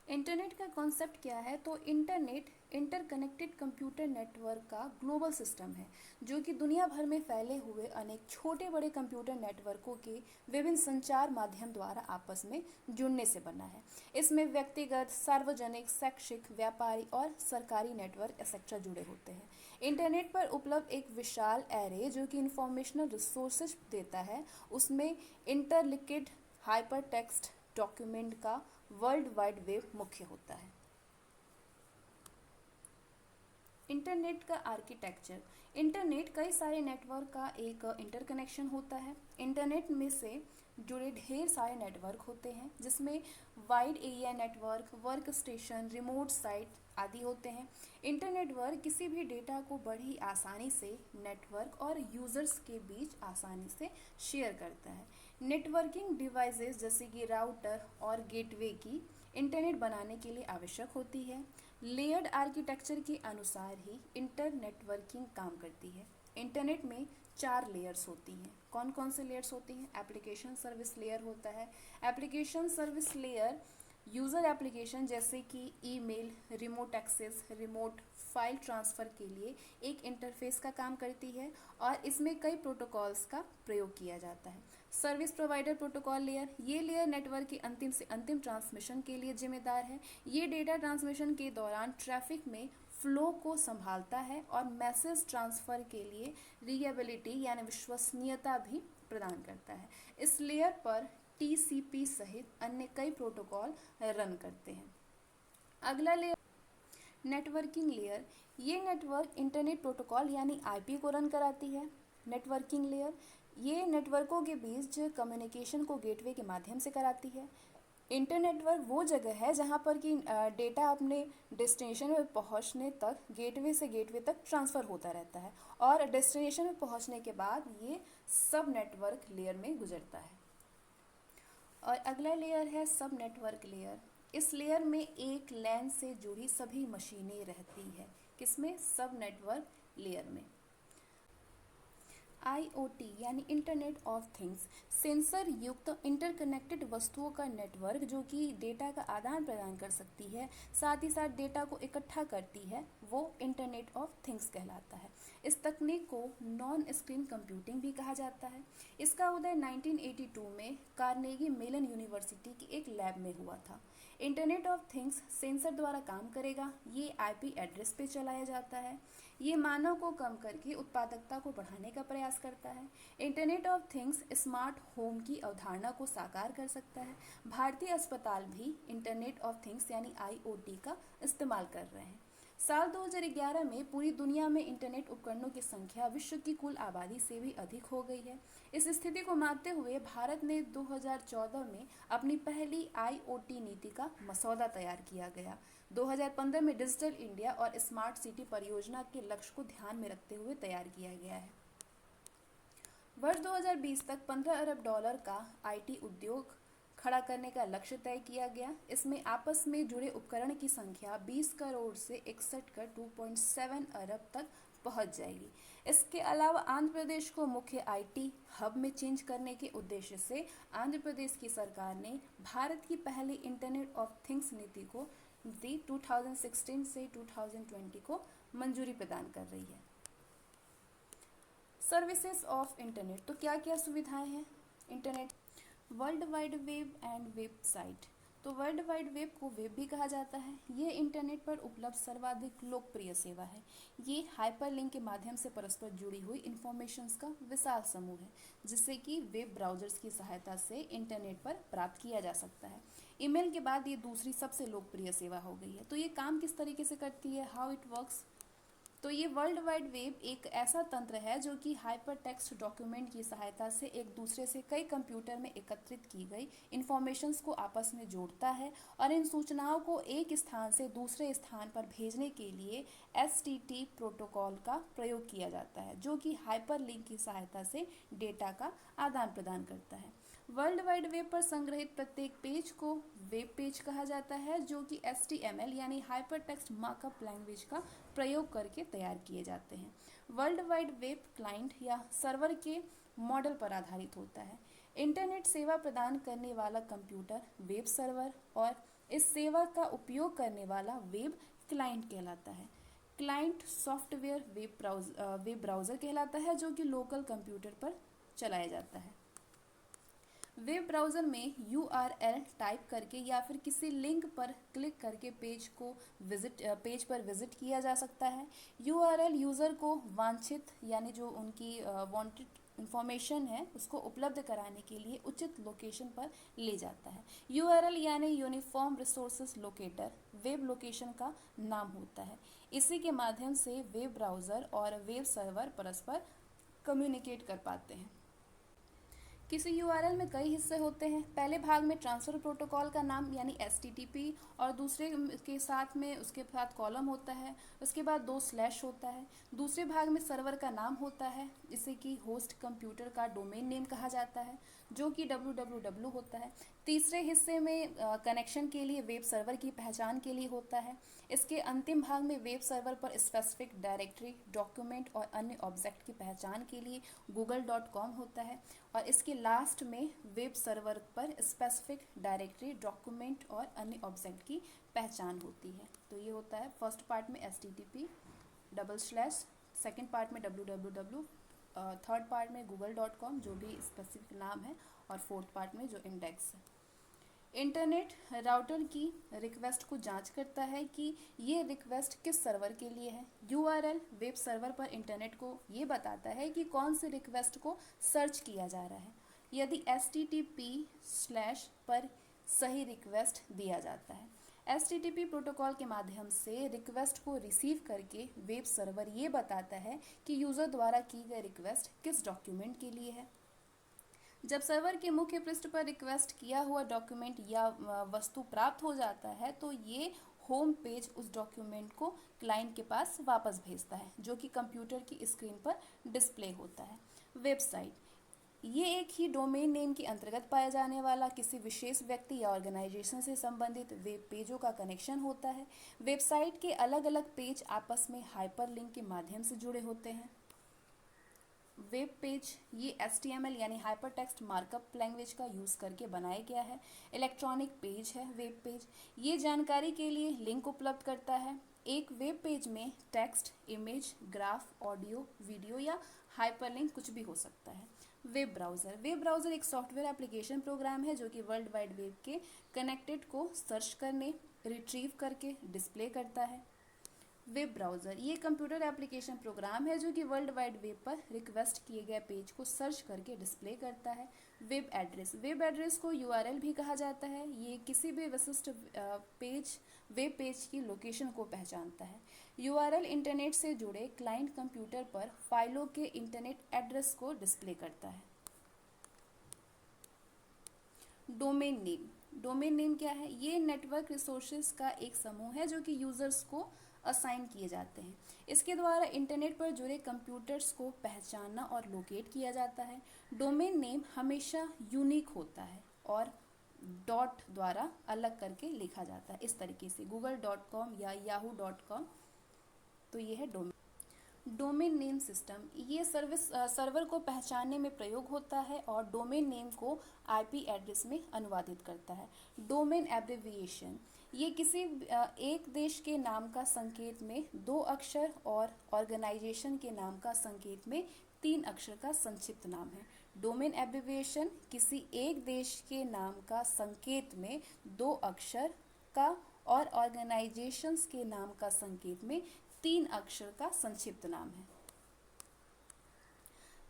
S1: इंटरनेट का कॉन्सेप्ट क्या है? तो इंटरनेट इंटरकनेक्टेड कंप्यूटर नेटवर्क का ग्लोबल सिस्टम है, जो कि दुनिया भर में फैले हुए अनेक छोटे बड़े कंप्यूटर नेटवर्कों के विभिन्न संचार माध्यम द्वारा आपस में जुड़ने से बना है। इसमें व्यक्तिगत, सार्वजनिक, शैक्षिक, व्यापारी और सरकारी नेटवर्क एक्सेट्रा जुड़े होते हैं। इंटरनेट पर उपलब्ध एक विशाल एरे जो कि इंफॉर्मेशनल रिसोर्सेज देता है, उसमें इंटरलिंक्ड हाइपरटेक्स्ट डॉक्यूमेंट का वर्ल्ड वाइड वेब मुख्य होता है। इंटरनेट का आर्किटेक्चर, इंटरनेट कई सारे नेटवर्क का एक इंटरकनेक्शन होता है। इंटरनेट में से जुड़े ढेर सारे नेटवर्क होते हैं, जिसमें wide area network, work station, remote site आदि होते हैं। इंटरनेटवर्क किसी भी डेटा को बड़ी आसानी से नेटवर्क और यूजर्स के बीच आसानी से शेयर करता है। नेटवर्किंग डिवाइसेस जैसे कि राउटर और गेटवे की इंटरनेट बनाने के लिए आवश्यक होती है। लेयर्ड आर्किटेक्चर के अनुसार ही इंटर नेटवर्किंग काम करती है। इंटरनेट में 4 लेयर्स होती हैं। कौन कौन से लेयर्स होती हैं? एप्लीकेशन सर्विस लेयर होता है। Application service layer user application जैसे कि email, remote access, remote file transfer के लिए एक इंटरफेस का काम करती है और इसमें कई प्रोटोकॉल्स का प्रयोग किया जाता है। सर्विस प्रोवाइडर प्रोटोकॉल लेयर, ये लेयर नेटवर्क के अंतिम से अंतिम ट्रांसमिशन के लिए जिम्मेदार है। ये डेटा ट्रांसमिशन के दौरान ट्रैफिक में फ्लो को संभालता है और मैसेज ट्रांसफ़र के लिए रिलायबिलिटी यानी विश्वसनीयता भी प्रदान करता है। इस लेयर पर टीसीपी सहित अन्य कई प्रोटोकॉल रन करते हैं। अगला लेयर नेटवर्किंग लेयर, ये नेटवर्क इंटरनेट प्रोटोकॉल यानी आईपी को रन कराती है। नेटवर्किंग लेयर ये नेटवर्कों के बीच कम्युनिकेशन को गेटवे के माध्यम से कराती है। इंटरनेटवर्क वो जगह है जहाँ पर कि डेटा अपने डेस्टिनेशन में पहुँचने तक गेटवे से गेटवे तक ट्रांसफ़र होता रहता है और डेस्टिनेशन में पहुँचने के बाद ये सब नेटवर्क लेयर में गुजरता है। और अगला लेयर है सब नेटवर्क लेयर। इस लेयर में एक लैन से जुड़ी सभी मशीनें रहती है। किसमें? सब नेटवर्क लेयर में। IoT यानी इंटरनेट ऑफ थिंग्स, सेंसर युक्त इंटरकनेक्टेड वस्तुओं का नेटवर्क जो कि डेटा का आदान प्रदान कर सकती है, साथ ही साथ डेटा को इकट्ठा करती है, वो इंटरनेट ऑफ थिंग्स कहलाता है। इस तकनीक को नॉन स्क्रीन कंप्यूटिंग भी कहा जाता है। इसका उदय 1982 में कार्नेगी मेलन यूनिवर्सिटी की एक लैब में हुआ था। इंटरनेट ऑफ थिंग्स सेंसर द्वारा काम करेगा। ये IP एड्रेस पे चलाया जाता है। ये मानव को कम करके उत्पादकता को बढ़ाने का प्रयास करता है। Internet of things smart home की अवधारणा को साकार कर सकता है। भारतीय अस्पताल भी इंटरनेट ऑफ थिंग्स यानी IoT का इस्तेमाल कर रहे हैं। साल 2011 में पूरी दुनिया में इंटरनेट उपकरणों की संख्या विश्व की कुल आबादी से भी अधिक हो गई है। इस स्थिति को मानते हुए भारत ने 2014 में अपनी पहली IoT नीति का मसौदा तैयार किया गया। 2015 में डिजिटल इंडिया और स्मार्ट सिटी परियोजना के लक्ष्य को ध्यान में रखते हुए तैयार किया गया है। वर्ष 2020 तक $15 अरब का IT उद्योग खड़ा करने का लक्ष्य तय किया गया। इसमें आपस में जुड़े उपकरण की संख्या 20 करोड़ से 61 कर 2.7 अरब तक पहुंच जाएगी। इसके अलावा आंध्र प्रदेश को मुख्य IT हब में चेंज करने के उद्देश्य से आंध्र प्रदेश की सरकार ने भारत की पहली इंटरनेट ऑफ थिंग्स नीति को 2016 से 2020 को मंजूरी प्रदान कर रही है। सर्विसेज ऑफ इंटरनेट, तो क्या क्या सुविधाएं हैं internet? World wide web and website, तो वर्ल्ड वाइड वेब को वेब भी कहा जाता है। ये इंटरनेट पर उपलब्ध सर्वाधिक लोकप्रिय सेवा है। ये हाइपरलिंक के माध्यम से परस्पर जुड़ी हुई इंफॉर्मेशंस का विशाल समूह है, जिससे कि वेब ब्राउजर्स की सहायता से इंटरनेट पर प्राप्त किया जा सकता है। ईमेल के बाद ये दूसरी सबसे लोकप्रिय सेवा हो गई है। तो ये काम किस तरीके से करती है, हाउ इट वर्क्स? तो ये वर्ल्ड वाइड वेब एक ऐसा तंत्र है जो कि हाइपर टेक्स्ट डॉक्यूमेंट की सहायता से एक दूसरे से कई कंप्यूटर में एकत्रित की गई इंफॉर्मेशंस को आपस में जोड़ता है और इन सूचनाओं को एक स्थान से दूसरे स्थान पर भेजने के लिए STT प्रोटोकॉल का प्रयोग किया जाता है, जो कि हाइपर लिंक की सहायता से डेटा का आदान प्रदान करता है। वर्ल्ड वाइड वेब पर संग्रहित प्रत्येक पेज को वेब पेज कहा जाता है, जो कि HTML यानी हाइपर टेक्स्ट मार्कअप लैंग्वेज का प्रयोग करके तैयार किए जाते हैं। वर्ल्ड वाइड वेब क्लाइंट या सर्वर के मॉडल पर आधारित होता है। इंटरनेट सेवा प्रदान करने वाला कंप्यूटर वेब सर्वर और इस सेवा का उपयोग करने वाला वेब क्लाइंट कहलाता है। क्लाइंट सॉफ्टवेयर वेब ब्राउज़र कहलाता है, जो कि लोकल कंप्यूटर पर चलाया जाता है। वेब ब्राउज़र में URL टाइप करके या फिर किसी लिंक पर क्लिक करके पेज पर विजिट किया जा सकता है। URL यूज़र को वांछित यानी जो उनकी वांटेड इंफॉर्मेशन है उसको उपलब्ध कराने के लिए उचित लोकेशन पर ले जाता है। URL यानी uniform resources locator web location का नाम होता है। इसी के माध्यम से वेब ब्राउज़र और वेब सर्वर परस्पर कम्युनिकेट कर पाते हैं। किसी URL में कई हिस्से होते हैं। पहले भाग में ट्रांसफ़र प्रोटोकॉल का नाम यानी HTTP और दूसरे के साथ में उसके साथ कॉलम होता है। उसके बाद 2 स्लैश होता है। दूसरे भाग में सर्वर का नाम होता है, इसे कि होस्ट कंप्यूटर का डोमेन नेम कहा जाता है, जो कि www होता है। तीसरे हिस्से में कनेक्शन के लिए वेब सर्वर की पहचान के लिए होता है। इसके अंतिम भाग में वेब सर्वर पर स्पेसिफिक डायरेक्टरी, डॉक्यूमेंट और अन्य ऑब्जेक्ट की पहचान के लिए google.com होता है। और इसके लास्ट में वेब सर्वर पर स्पेसिफिक डायरेक्टरी, डॉक्यूमेंट और अन्य ऑब्जेक्ट की पहचान होती है। तो ये होता है फर्स्ट पार्ट में HTTP // सेकेंड पार्ट में www, थर्ड पार्ट में google.com जो भी स्पेसिफिक नाम है, और फोर्थ पार्ट में जो इंडेक्स है। इंटरनेट राउटर की रिक्वेस्ट को जांच करता है कि ये रिक्वेस्ट किस सर्वर के लिए है। URL वेब सर्वर पर इंटरनेट को ये बताता है कि कौन से रिक्वेस्ट को सर्च किया जा रहा है। यदि HTTP/ पर सही रिक्वेस्ट दिया जाता है। HTTP प्रोटोकॉल के माध्यम से रिक्वेस्ट को रिसीव करके वेब सर्वर ये बताता है कि यूज़र द्वारा की गई रिक्वेस्ट किस डॉक्यूमेंट के लिए है। जब सर्वर के मुख्य पृष्ठ पर रिक्वेस्ट किया हुआ डॉक्यूमेंट या वस्तु प्राप्त हो जाता है तो ये होम पेज उस डॉक्यूमेंट को क्लाइंट के पास वापस भेजता है, जो कि कंप्यूटर की स्क्रीन पर डिस्प्ले होता है। वेबसाइट ये एक ही डोमेन नेम के अंतर्गत पाया जाने वाला किसी विशेष व्यक्ति या ऑर्गेनाइजेशन से संबंधित वेब पेजों का कनेक्शन होता है। वेबसाइट के अलग अलग पेज आपस में हाइपरलिंक के माध्यम से जुड़े होते हैं। वेब पेज ये HTML यानी हाइपर टेक्स्ट मार्कअप लैंग्वेज का यूज़ करके बनाया गया है। इलेक्ट्रॉनिक पेज है वेब पेज। ये जानकारी के लिए लिंक उपलब्ध करता है। एक वेब पेज में text, image, graph, audio, video या हाइपरलिंक कुछ भी हो सकता है। वेब ब्राउज़र एक सॉफ्टवेयर एप्लीकेशन प्रोग्राम है जो कि वर्ल्ड वाइड वेब के कनेक्टेड को सर्च करने, रिट्रीव करके डिस्प्ले करता है। वेब ब्राउज़र ये कंप्यूटर एप्लीकेशन प्रोग्राम है जो कि वर्ल्ड वाइड वेब पर रिक्वेस्ट किए गए पेज को सर्च करके डिस्प्ले करता है। वेब एड्रेस को URL भी कहा जाता है। ये किसी भी विशिष्ट वेब पेज की लोकेशन को पहचानता है। URL इंटरनेट से जुड़े क्लाइंट कंप्यूटर पर फाइलों के इंटरनेट एड्रेस को डिस्प्ले करता है। डोमेन नेम क्या है? ये नेटवर्क रिसोर्सेज का एक समूह है जो कि यूजर्स को असाइन किए जाते हैं। इसके द्वारा इंटरनेट पर जुड़े कंप्यूटर्स को पहचानना और लोकेट किया जाता है। डोमेन नेम हमेशा यूनिक होता है और डॉट द्वारा अलग करके लिखा जाता है। इस तरीके से google.com या yahoo.com, तो ये है डोमेन नेम सिस्टम। ये सर्वर को पहचानने में प्रयोग होता है और डोमेन नेम को IP एड्रेस में अनुवादित करता है। डोमेन एब्रिविएशन ये किसी एक देश के नाम का संकेत में 2 अक्षर और ऑर्गेनाइजेशन के नाम का संकेत में 3 अक्षर का संक्षिप्त नाम है। डोमेन एब्रिविएशन किसी एक देश के नाम का संकेत में 2 अक्षर का और ऑर्गेनाइजेशंस के नाम का संकेत में 3 अक्षर का संक्षिप्त नाम है।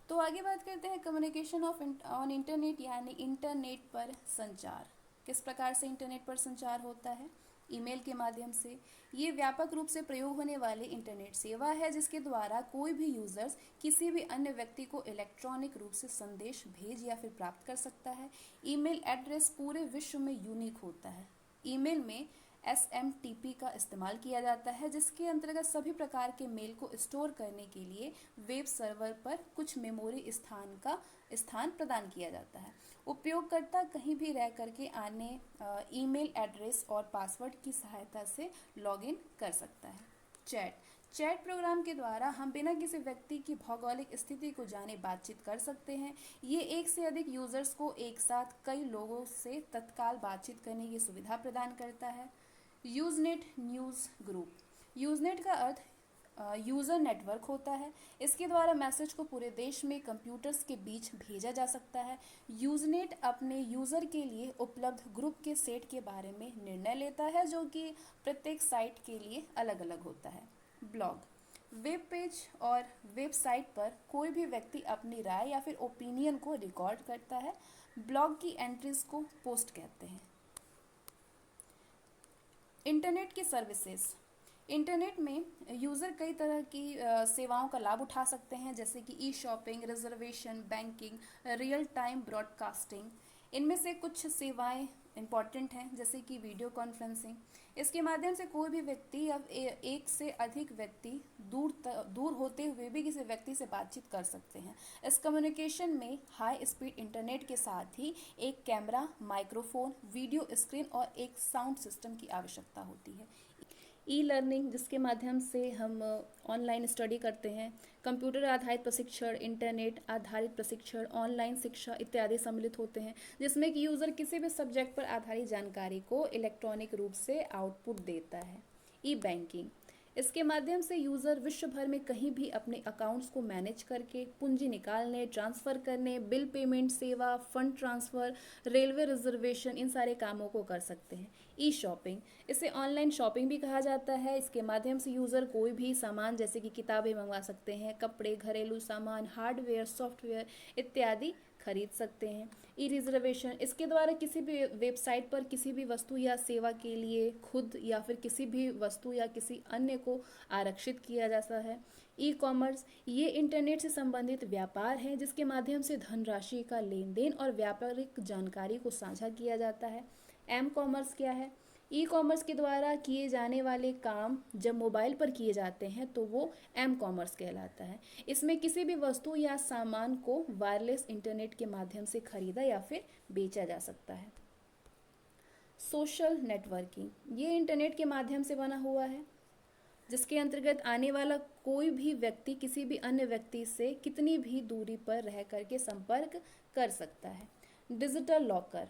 S1: तो आगे बात करते हैं कम्युनिकेशन ऑन इंटरनेट यानी इंटरनेट पर संचार। किस प्रकार से इंटरनेट पर संचार होता है? ईमेल के माध्यम से। ये व्यापक रूप से प्रयोग होने वाली इंटरनेट सेवा है जिसके द्वारा कोई भी यूजर्स किसी भी अन्य व्यक्ति को इलेक्ट्रॉनिक रूप से संदेश भेज या फिर प्राप्त कर सकता है। ईमेल एड्रेस पूरे विश्व में यूनिक होता है। ईमेल में SMTP का इस्तेमाल किया जाता है जिसके अंतर्गत सभी प्रकार के मेल को स्टोर करने के लिए वेब सर्वर पर कुछ मेमोरी स्थान प्रदान किया जाता है। उपयोगकर्ता कहीं भी रह करके आने ईमेल एड्रेस और पासवर्ड की सहायता से लॉगिन कर सकता है। चैट प्रोग्राम के द्वारा हम बिना किसी व्यक्ति की भौगोलिक स्थिति को जाने बातचीत कर सकते हैं। ये एक से अधिक यूजर्स को एक साथ कई लोगों से तत्काल बातचीत करने की सुविधा प्रदान करता है। Usenet news group. यूजनेट का अर्थ यूज़र नेटवर्क होता है। इसके द्वारा मैसेज को पूरे देश में कंप्यूटर्स के बीच भेजा जा सकता है। यूजनेट अपने यूज़र के लिए उपलब्ध ग्रुप के सेट के बारे में निर्णय लेता है जो कि प्रत्येक साइट के लिए अलग अलग होता है। ब्लॉग वेब पेज और वेबसाइट पर कोई भी व्यक्ति अपनी राय या फिर ओपिनियन को रिकॉर्ड करता है। ब्लॉग की एंट्रीज को पोस्ट कहते हैं। इंटरनेट की सर्विसेज। इंटरनेट में यूज़र कई तरह की सेवाओं का लाभ उठा सकते हैं जैसे कि e shopping, reservation, banking, real time broadcasting. इनमें से कुछ सेवाएं इम्पॉर्टेंट हैं जैसे कि वीडियो कॉन्फ्रेंसिंग। इसके माध्यम से कोई भी व्यक्ति या एक से अधिक व्यक्ति दूर होते हुए भी किसी व्यक्ति से बातचीत कर सकते हैं। इस कम्युनिकेशन में हाई स्पीड इंटरनेट के साथ ही एक कैमरा, माइक्रोफोन, वीडियो स्क्रीन और एक साउंड सिस्टम की आवश्यकता होती है। ई लर्निंग जिसके माध्यम से हम ऑनलाइन स्टडी करते हैं, कंप्यूटर आधारित प्रशिक्षण, इंटरनेट आधारित प्रशिक्षण, ऑनलाइन शिक्षा इत्यादि सम्मिलित होते हैं, जिसमें कि यूज़र किसी भी सब्जेक्ट पर आधारित जानकारी को इलेक्ट्रॉनिक रूप से आउटपुट देता है। ई बैंकिंग, इसके माध्यम से यूज़र विश्व भर में कहीं भी अपने अकाउंट्स को मैनेज करके पूंजी निकालने, ट्रांसफ़र करने, बिल पेमेंट सेवा, फंड ट्रांसफ़र, रेलवे रिजर्वेशन, इन सारे कामों को कर सकते हैं। ई शॉपिंग, इसे ऑनलाइन शॉपिंग भी कहा जाता है। इसके माध्यम से यूज़र कोई भी सामान जैसे कि किताबें मंगवा सकते हैं, कपड़े, घरेलू सामान, हार्डवेयर, सॉफ्टवेयर इत्यादि खरीद सकते हैं। ई रिजर्वेशन, इसके द्वारा किसी भी वेबसाइट पर किसी भी वस्तु या सेवा के लिए खुद या फिर किसी भी वस्तु या किसी अन्य को आरक्षित किया जाता है। ई कॉमर्स, ये इंटरनेट से संबंधित व्यापार है जिसके माध्यम से धनराशि का लेन देन और व्यापारिक जानकारी को साझा किया जाता है। एम कॉमर्स क्या है? ई कॉमर्स के द्वारा किए जाने वाले काम जब मोबाइल पर किए जाते हैं तो वो एम कॉमर्स कहलाता है। इसमें किसी भी वस्तु या सामान को वायरलेस इंटरनेट के माध्यम से खरीदा या फिर बेचा जा सकता है। सोशल नेटवर्किंग, ये इंटरनेट के माध्यम से बना हुआ है जिसके अंतर्गत आने वाला कोई भी व्यक्ति किसी भी अन्य व्यक्ति से कितनी भी दूरी पर रह करके संपर्क कर सकता है। डिजिटल लॉकर,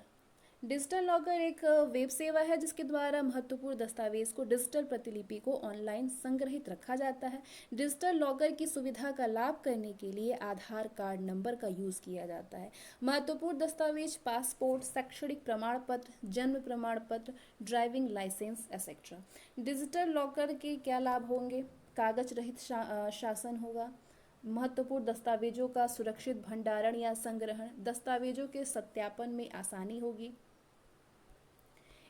S1: डिजिटल लॉकर एक वेब सेवा है जिसके द्वारा महत्वपूर्ण दस्तावेज को डिजिटल प्रतिलिपि को ऑनलाइन संग्रहित रखा जाता है। डिजिटल लॉकर की सुविधा का लाभ करने के लिए आधार कार्ड नंबर का यूज़ किया जाता है। महत्वपूर्ण दस्तावेज पासपोर्ट, शैक्षणिक प्रमाण पत्र, जन्म प्रमाण पत्र, driving licence etcetera. Digital locker के क्या लाभ होंगे? कागज रहित शासन होगा, महत्वपूर्ण दस्तावेजों का सुरक्षित भंडारण या संग्रहण, दस्तावेजों के सत्यापन में आसानी होगी।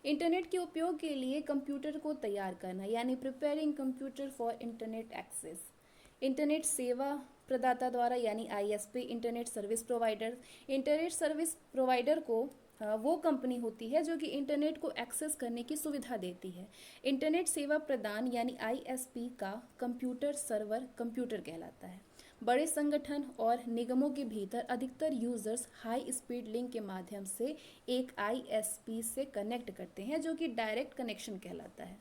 S1: इंटरनेट के उपयोग के लिए कंप्यूटर को तैयार करना यानी preparing computer for internet access. Internet सेवा प्रदाता द्वारा यानी ISP, internet service provider. Internet service provider को वो कंपनी होती है जो कि इंटरनेट को एक्सेस करने की सुविधा देती है। इंटरनेट सेवा प्रदान यानी आईएसपी का कंप्यूटर सर्वर कंप्यूटर कहलाता है। बड़े संगठन और निगमों के भीतर अधिकतर यूजर्स हाई स्पीड लिंक के माध्यम से एक आईएसपी से कनेक्ट करते हैं जो कि डायरेक्ट कनेक्शन कहलाता है।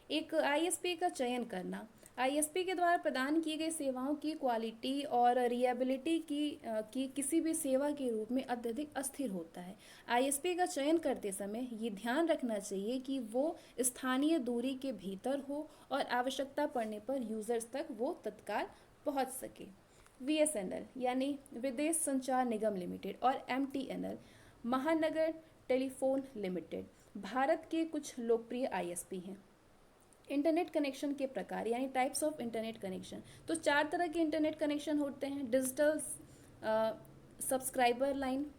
S1: एक आईएसपी का चयन करना, आईएसपी के द्वारा प्रदान की गई सेवाओं की क्वालिटी और रिलायबिलिटी की किसी भी सेवा के रूप में अत्यधिक अस्थिर होता है। आईएसपी का चयन करते समय ये ध्यान रखना चाहिए कि वो स्थानीय दूरी के भीतर हो और आवश्यकता पड़ने पर यूजर्स तक वो तत्काल पहुंच सके। वीएसएनएल यानी विदेश संचार निगम लिमिटेड और एमटीएनएल महानगर टेलीफोन लिमिटेड भारत के कुछ लोकप्रिय आईएसपी हैं। इंटरनेट कनेक्शन के प्रकार यानी टाइप्स ऑफ इंटरनेट कनेक्शन, तो 4 तरह के इंटरनेट कनेक्शन होते हैं। डिजिटल सब्सक्राइबर लाइन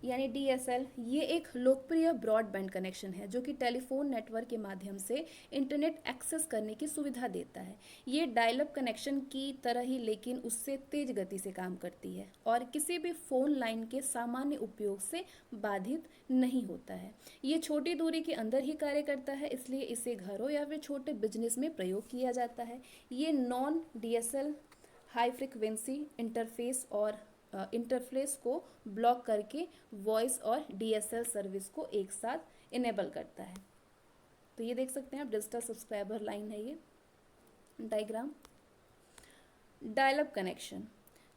S1: यानी डीएसएल, ये एक लोकप्रिय ब्रॉडबैंड कनेक्शन है जो कि टेलीफोन नेटवर्क के माध्यम से इंटरनेट एक्सेस करने की सुविधा देता है। ये डायल अप कनेक्शन की तरह ही लेकिन उससे तेज गति से काम करती है और किसी भी फ़ोन लाइन के सामान्य उपयोग से बाधित नहीं होता है। ये छोटी दूरी के अंदर ही कार्य करता है, इसलिए इसे घरों या फिर छोटे बिजनेस में प्रयोग किया जाता है। ये non DSL high frequency interface को ब्लॉक करके वॉइस और डीएसएल सर्विस को एक साथ इनेबल करता है। तो ये देख सकते हैं आप, डिजिटल सब्सक्राइबर लाइन है ये diagram. Dial up connection,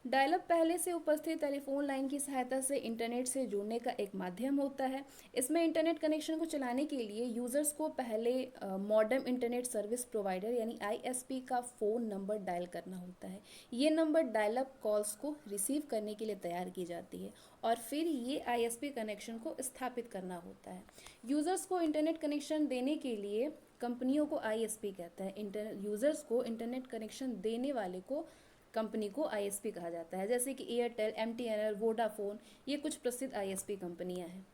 S1: dial up पहले से उपस्थित टेलीफोन लाइन की सहायता से इंटरनेट से जुड़ने का एक माध्यम होता है। इसमें इंटरनेट कनेक्शन को चलाने के लिए यूजर्स को पहले मॉडेम इंटरनेट सर्विस प्रोवाइडर यानी आईएसपी का फ़ोन नंबर डायल करना होता है। ये नंबर डायल अप कॉल्स को रिसीव करने के लिए तैयार की जाती है और फिर ये आईएसपी कनेक्शन को स्थापित करना होता है। यूजर्स को इंटरनेट कनेक्शन देने के लिए कंपनियों को आईएसपी कहता है। यूजर्स को इंटरनेट कनेक्शन देने वाले को कंपनी को आईएसपी कहा जाता है, जैसे कि एयरटेल, एमटीएनएल, वोडाफोन, ये कुछ प्रसिद्ध आईएसपी कंपनियां हैं।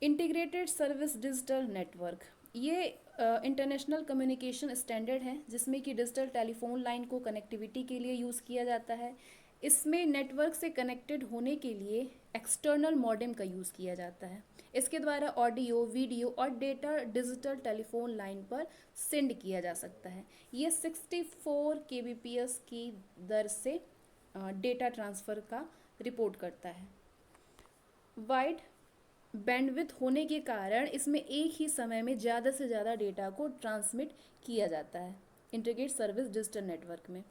S1: इंटीग्रेटेड सर्विस डिजिटल नेटवर्क, ये इंटरनेशनल कम्युनिकेशन स्टैंडर्ड है जिसमें कि डिजिटल टेलीफोन लाइन को कनेक्टिविटी के लिए यूज़ किया जाता है। इसमें नेटवर्क से कनेक्टेड होने के लिए एक्सटर्नल मॉडेम का यूज़ किया जाता है। इसके द्वारा ऑडियो, वीडियो और डेटा डिजिटल टेलीफोन लाइन पर सेंड किया जा सकता है। ये 64 kbps की दर से डेटा ट्रांसफ़र का रिपोर्ट करता है। वाइड बैंडविड्थ होने के कारण इसमें एक ही समय में ज़्यादा से ज़्यादा डेटा को ट्रांसमिट किया जाता है इंटीग्रेटेड सर्विस डिजिटल नेटवर्क में।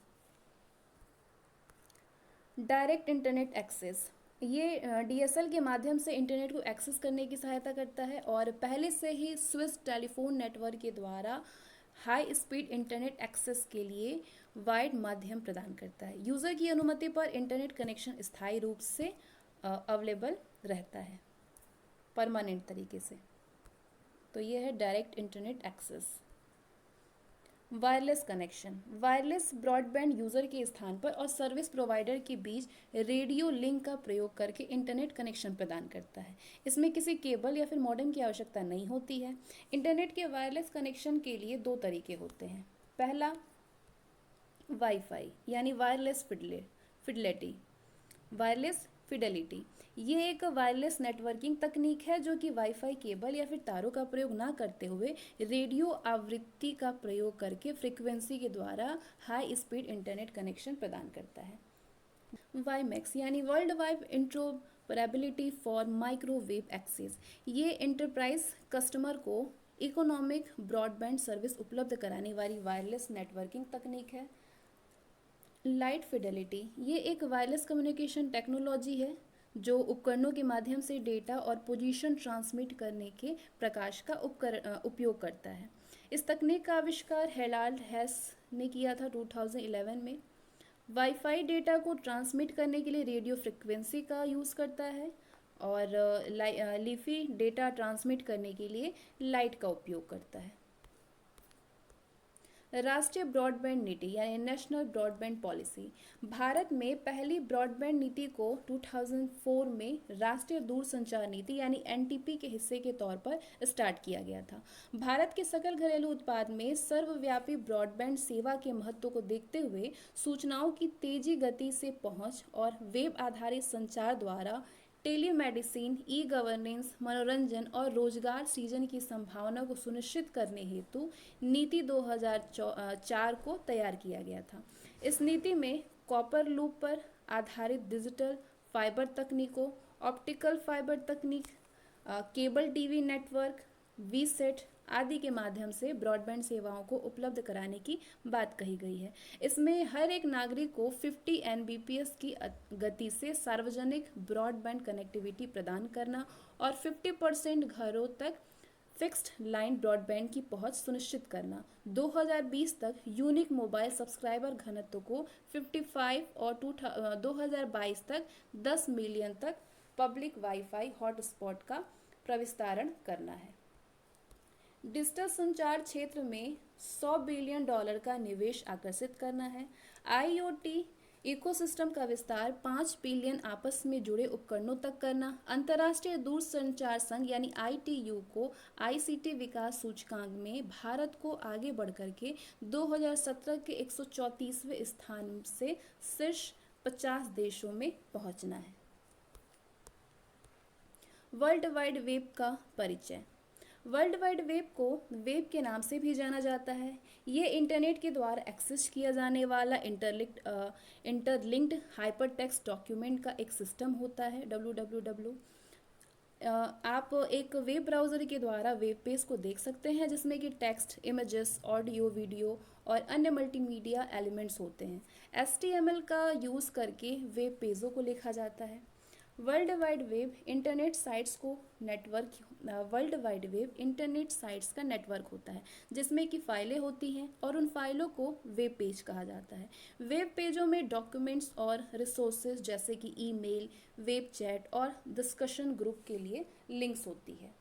S1: डायरेक्ट इंटरनेट एक्सेस, ये डीएसएल के माध्यम से इंटरनेट को एक्सेस करने की सहायता करता है और पहले से ही स्विस टेलीफोन नेटवर्क के द्वारा हाई स्पीड इंटरनेट एक्सेस के लिए वाइड माध्यम प्रदान करता है। यूज़र की अनुमति पर इंटरनेट कनेक्शन स्थायी रूप से अवेलेबल रहता है परमानेंट तरीके से। तो ये है direct internet access. Wireless connection, wireless broadband user के स्थान पर और सर्विस प्रोवाइडर के बीच रेडियो लिंक का प्रयोग करके इंटरनेट कनेक्शन प्रदान करता है। इसमें किसी केबल या फिर मॉडेम की आवश्यकता नहीं होती है। इंटरनेट के वायरलेस कनेक्शन के लिए दो तरीके होते हैं। पहला वाईफाई यानी वायरलेस फिडेलिटी। ये एक वायरलेस नेटवर्किंग तकनीक है जो कि वाईफाई केबल या फिर तारों का प्रयोग ना करते हुए रेडियो आवृत्ति का प्रयोग करके फ्रीक्वेंसी के द्वारा हाई स्पीड इंटरनेट कनेक्शन प्रदान करता है। वाईमैक्स यानी world wide interoperability for microwave access. ये इंटरप्राइज कस्टमर को इकोनॉमिक ब्रॉडबैंड सर्विस उपलब्ध कराने वाली वायरलेस नेटवर्किंग तकनीक है। लाइट फिडेलिटी, ये एक वायरलेस कम्युनिकेशन टेक्नोलॉजी है जो उपकरणों के माध्यम से डेटा और पोजीशन ट्रांसमिट करने के प्रकाश का उपयोग करता है। इस तकनीक का आविष्कार हेराल्ड हेस ने किया था 2011 में। वाईफाई डेटा को ट्रांसमिट करने के लिए रेडियो फ्रिक्वेंसी का यूज़ करता है और लीफी डेटा ट्रांसमिट करने के लिए लाइट का उपयोग करता है। राष्ट्रीय ब्रॉडबैंड नीति यानी नेशनल ब्रॉडबैंड पॉलिसी। भारत में पहली ब्रॉडबैंड नीति को 2004 में राष्ट्रीय दूरसंचार नीति यानी एनटीपी के हिस्से के तौर पर स्टार्ट किया गया था। भारत के सकल घरेलू उत्पाद में सर्वव्यापी ब्रॉडबैंड सेवा के महत्व को देखते हुए सूचनाओं की तेजी गति से पहुंच और वेब आधारित संचार द्वारा टेलीमेडिसिन, ई गवर्नेंस, मनोरंजन और रोजगार सृजन की संभावना को सुनिश्चित करने हेतु नीति 2004 को तैयार किया गया था। इस नीति में कॉपर लूप पर आधारित डिजिटल फाइबर तकनीकों, ऑप्टिकल फाइबर तकनीक, केबल टीवी नेटवर्क, वीसेट आदि के माध्यम से ब्रॉडबैंड सेवाओं को उपलब्ध कराने की बात कही गई है। इसमें हर एक नागरिक को 50 Mbps की गति से सार्वजनिक ब्रॉडबैंड कनेक्टिविटी प्रदान करना और 50% घरों तक फिक्स्ड लाइन ब्रॉडबैंड की पहुंच सुनिश्चित करना। 2020 तक यूनिक मोबाइल सब्सक्राइबर घनत्व को 55 और 2022 तक 10 मिलियन तक पब्लिक वाईफाई हॉटस्पॉट का प्रविस्तारण करना है। डिजिटल संचार क्षेत्र में $100 बिलियन का निवेश आकर्षित करना है। आईओटी इकोसिस्टम का विस्तार 5 बिलियन आपस में जुड़े उपकरणों तक करना। अंतर्राष्ट्रीय दूरसंचार संघ यानी आईटीयू को आईसीटी विकास सूचकांक में भारत को आगे बढ़कर के 2017 के 134वें स्थान से शीर्ष 50 देशों में पहुंचना है। वर्ल्ड वाइड वेब का परिचय। वर्ल्ड वाइड वेब को वेब के नाम से भी जाना जाता है। ये इंटरनेट के द्वारा एक्सेस किया जाने वाला इंटरलिंक्ड हाइपरटेक्स्ट डॉक्यूमेंट का एक सिस्टम होता है www। आप एक वेब ब्राउज़र के द्वारा वेब पेज को देख सकते हैं जिसमें कि टेक्स्ट, इमेजेस, ऑडियो, वीडियो और अन्य मल्टीमीडिया एलिमेंट्स होते हैं। HTML का यूज़ करके वेब पेजों को लिखा जाता है। World wide web internet sites का नेटवर्क होता है जिसमें कि फाइलें होती हैं और उन फाइलों को वेब पेज कहा जाता है। वेब पेजों में डॉक्यूमेंट्स और रिसोर्सेज जैसे कि ईमेल, वेब चैट और डिस्कशन ग्रुप के लिए लिंक्स होती है।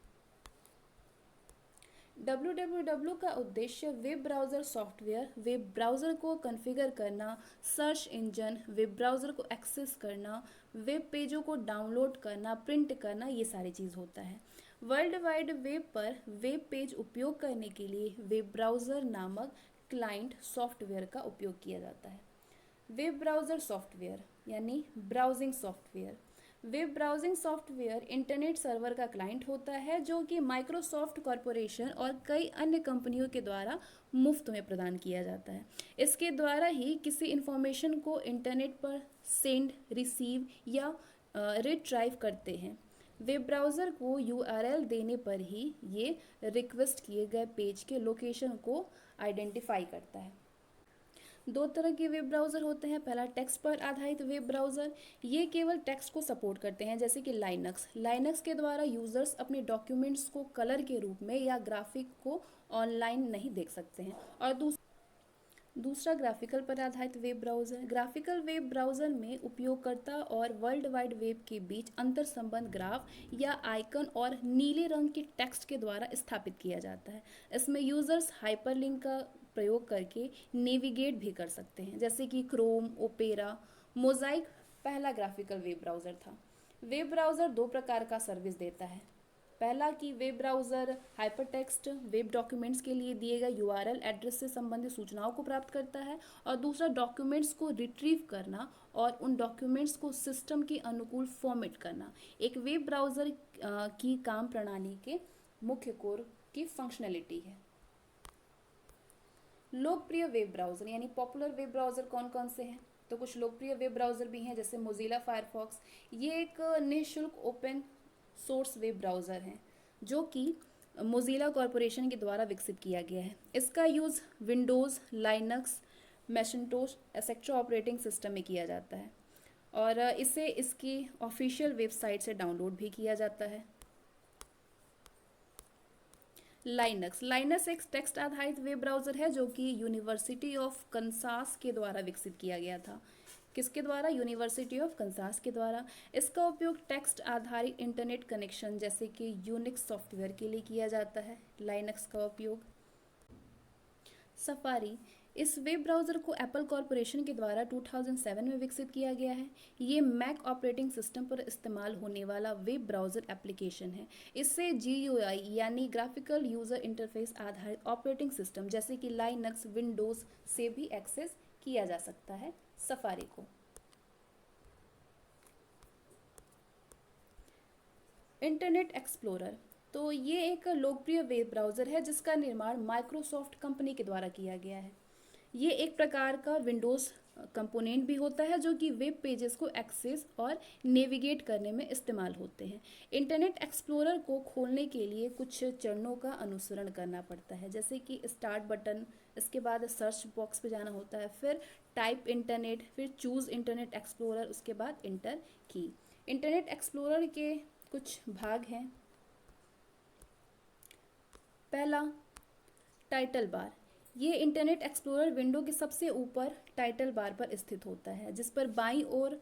S1: www का उद्देश्य web browser software, web browser को कॉन्फ़िगर करना, सर्च इंजन, वेब ब्राउज़र को एक्सेस करना, वेब पेजों को डाउनलोड करना, प्रिंट करना, ये सारी चीज़ होता है। वर्ल्ड वाइड वेब पर वेब पेज उपयोग करने के लिए वेब ब्राउज़र नामक क्लाइंट सॉफ्टवेयर का उपयोग किया जाता है। वेब ब्राउज़र सॉफ्टवेयर यानी browsing software. Web browsing software internet server का क्लाइंट होता है जो कि माइक्रोसॉफ्ट कॉरपोरेशन और कई अन्य कंपनियों के द्वारा मुफ्त में प्रदान किया जाता है। इसके द्वारा ही किसी इंफॉर्मेशन को इंटरनेट पर सेंड, रिसीव या रिट्राइव करते हैं। वेब ब्राउज़र को यूआरएल देने पर ही ये रिक्वेस्ट किए गए पेज के लोकेशन को आइडेंटिफाई करता है। दो तरह के वेब ब्राउज़र होते हैं। पहला टेक्स्ट पर आधारित वेब ब्राउज़र, ये केवल टेक्स्ट को सपोर्ट करते हैं, जैसे कि लाइनक्स के द्वारा यूज़र्स अपने डॉक्यूमेंट्स को कलर के रूप में या ग्राफिक को ऑनलाइन नहीं देख सकते हैं। और दूसरा ग्राफिकल पर आधारित web browser. Graphical web browser में उपयोगकर्ता और वर्ल्ड वाइड वेब के बीच अंतर संबंध ग्राफ या आइकन और नीले रंग के टेक्स्ट के द्वारा स्थापित किया जाता है। इसमें यूज़र्स हाइपरलिंक का प्रयोग करके नेविगेट भी कर सकते हैं, जैसे कि क्रोम, ओपेरा, मोज़ाइक पहला ग्राफिकल वेब ब्राउज़र था। वेब ब्राउज़र दो प्रकार का सर्विस देता है। पहला कि web browser hypertext web documents के लिए दिए गए यूआरएल एड्रेस से संबंधित सूचनाओं को प्राप्त करता है, और दूसरा डॉक्यूमेंट्स को रिट्रीव करना और उन डॉक्यूमेंट्स को सिस्टम के अनुकूल फॉर्मेट करना एक वेब ब्राउज़र की काम प्रणाली के मुख्य कोर की फंक्शनैलिटी है। लोकप्रिय वेब ब्राउज़र यानी पॉपुलर वेब ब्राउज़र कौन कौन से हैं? तो कुछ लोकप्रिय वेब ब्राउज़र भी हैं, जैसे मोज़िला फायरफॉक्स। ये एक निःशुल्क ओपन सोर्स वेब ब्राउज़र है जो कि मोज़िला कॉरपोरेशन के द्वारा विकसित किया गया है। इसका use Windows, Linux, Macintosh etcetera operating system में किया जाता है, और इसे इसकी ऑफिशियल वेबसाइट से डाउनलोड भी किया जाता है। लाइनक्स एक टेक्स्ट आधारित वेब ब्राउज़र है जो कि यूनिवर्सिटी ऑफ कंसास के द्वारा विकसित किया गया था। किसके द्वारा? यूनिवर्सिटी ऑफ कंसास के द्वारा। इसका उपयोग टेक्स्ट आधारित इंटरनेट कनेक्शन जैसे कि यूनिक्स सॉफ्टवेयर के लिए किया जाता है। लाइनक्स का उपयोग। सफारी, इस वेब ब्राउज़र को एप्पल कॉरपोरेशन के द्वारा 2007 में विकसित किया गया है। ये मैक ऑपरेटिंग सिस्टम पर इस्तेमाल होने वाला वेब ब्राउज़र एप्लीकेशन है। इससे GUI यानी ग्राफिकल यूज़र इंटरफेस आधारित ऑपरेटिंग सिस्टम जैसे कि लाइनक्स, विंडोज़ से भी एक्सेस किया जा सकता है सफारी को। इंटरनेट एक्सप्लोरर, तो ये एक लोकप्रिय वेब ब्राउज़र है जिसका निर्माण माइक्रोसॉफ्ट कंपनी के द्वारा किया गया है। ये एक प्रकार का विंडोज़ कंपोनेंट भी होता है जो कि वेब पेजेस को एक्सेस और नेविगेट करने में इस्तेमाल होते हैं। इंटरनेट एक्सप्लोरर को खोलने के लिए कुछ चरणों का अनुसरण करना पड़ता है, जैसे कि स्टार्ट बटन, इसके बाद सर्च बॉक्स पे जाना होता है, फिर टाइप इंटरनेट, फिर चूज़ इंटरनेट एक्सप्लोरर, उसके बाद इंटर की। इंटरनेट एक्सप्लोरर के कुछ भाग हैं। पहला, टाइटल बार। ये इंटरनेट एक्सप्लोरर विंडो के सबसे ऊपर टाइटल बार पर स्थित होता है, जिस पर बाईं ओर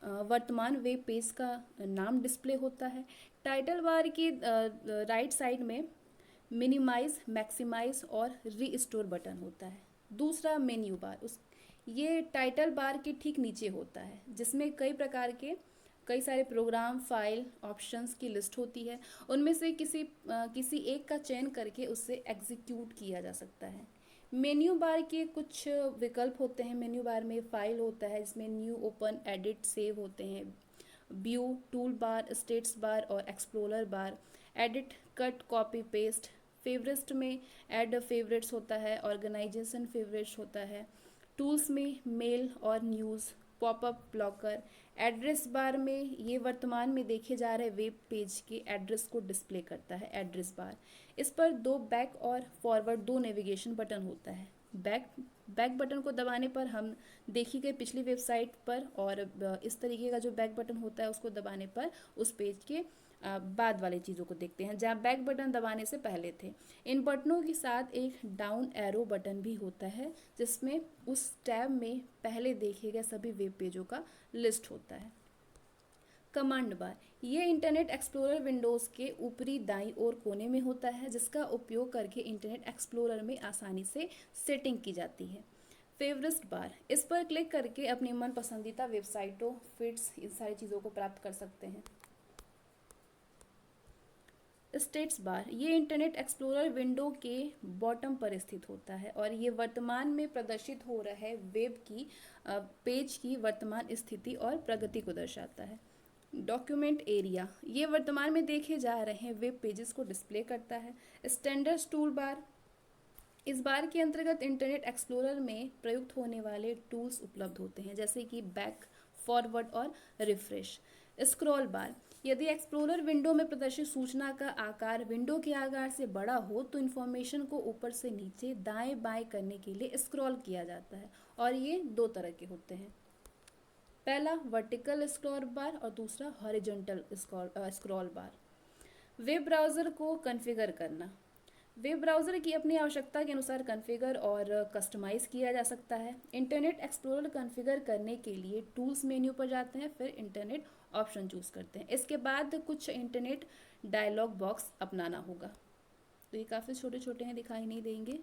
S1: वर्तमान वेब पेज का नाम डिस्प्ले होता है। टाइटल बार की राइट साइड में मिनिमाइज, मैक्सिमाइज और रीस्टोर बटन होता है। दूसरा, मेन्यू बार, ये टाइटल बार के ठीक नीचे होता है, जिसमें कई सारे प्रोग्राम, फाइल, ऑप्शंस की लिस्ट होती है। उनमें से किसी एक का चयन करके उससे एग्जीक्यूट किया जा सकता है। मेन्यू बार के कुछ विकल्प होते हैं। मेन्यू बार में फाइल होता है, जिसमें न्यू, ओपन, एडिट, सेव होते हैं। View, tool bar, status bar और explorer bar. Edit, cut, copy, paste. Favourites में ऐड फेवरेट्स होता है, ऑर्गेनाइजेशन फेवरेट्स होता है। टूल्स में मेल और news, popup, blocker. Address bar में ये वर्तमान में देखे जा रहे वेब पेज के एड्रेस को डिस्प्ले करता है, एड्रेस बार। इस पर दो बैक और फॉरवर्ड दो नेविगेशन बटन होता है। बैक बटन को दबाने पर हम देखी गई पिछली वेबसाइट पर, और इस तरीके का जो बैक बटन होता है उसको दबाने पर उस पेज के बाद वाले चीज़ों को देखते हैं जहाँ बैक बटन दबाने से पहले थे। इन बटनों के साथ एक डाउन एरो बटन भी होता है, जिसमें उस टैब में पहले देखे गए सभी वेब पेजों का लिस्ट होता है। कमांड बार, ये इंटरनेट एक्सप्लोरर विंडोज़ के ऊपरी दाईं ओर कोने में होता है, जिसका उपयोग करके इंटरनेट एक्सप्लोरर में आसानी से सेटिंग की जाती है। फेवरेट्स बार, इस पर क्लिक करके अपनी मन पसंदीदा वेबसाइटों, फीड्स, इन सारी चीज़ों को प्राप्त कर सकते हैं। स्टेट्स बार, ये इंटरनेट एक्सप्लोरर विंडो के बॉटम पर स्थित होता है और ये वर्तमान में प्रदर्शित हो रहे वेब की पेज की वर्तमान स्थिति और प्रगति को दर्शाता है। डॉक्यूमेंट एरिया, ये वर्तमान में देखे जा रहे वेब पेजेस को डिस्प्ले करता है। स्टैंडर्ड्स टूल बार, इस बार के अंतर्गत इंटरनेट एक्सप्लोरर में प्रयुक्त होने वाले टूल्स उपलब्ध होते हैं, जैसे कि बैक, फॉरवर्ड और रिफ्रेश। स्क्रॉल बार, यदि एक्सप्लोरर विंडो में प्रदर्शित सूचना का आकार विंडो के आकार से बड़ा हो तो इन्फॉर्मेशन को ऊपर से नीचे दाएं बाएं करने के लिए स्क्रॉल किया जाता है, और ये दो तरह के होते हैं। पहला वर्टिकल स्क्रॉल बार और दूसरा हॉरिजॉन्टल स्क्रॉल बार। वेब ब्राउज़र को कॉन्फ़िगर करना, वेब ब्राउज़र की अपनी आवश्यकता के अनुसार कॉन्फ़िगर और कस्टमाइज़ किया जा सकता है। इंटरनेट एक्सप्लोरर कॉन्फ़िगर करने के लिए टूल्स मेन्यू पर जाते हैं, फिर इंटरनेट ऑप्शन चूज़ करते हैं। इसके बाद कुछ इंटरनेट डायलॉग बॉक्स अपनाना होगा। तो ये काफ़ी छोटे छोटे हैं, दिखाई नहीं देंगे।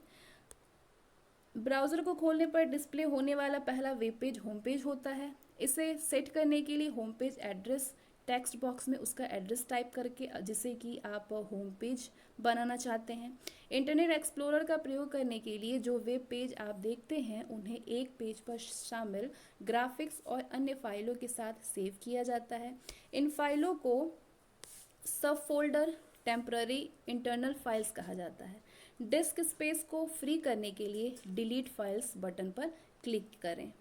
S1: ब्राउज़र को खोलने पर डिस्प्ले होने वाला पहला वेब पेज होम पेज होता है। इसे सेट करने के लिए home page address text box में उसका एड्रेस टाइप करके, जिसे कि आप होम पेज बनाना चाहते हैं। इंटरनेट एक्सप्लोरर का प्रयोग करने के लिए जो वेब पेज आप देखते हैं उन्हें एक पेज पर शामिल ग्राफिक्स और अन्य फाइलों के साथ सेव किया जाता है। इन फाइलों को सब फोल्डर टेम्पररी इंटरनल फाइल्स कहा जाता है। डिस्क स्पेस को फ्री करने के लिए डिलीट फाइल्स बटन पर क्लिक करें।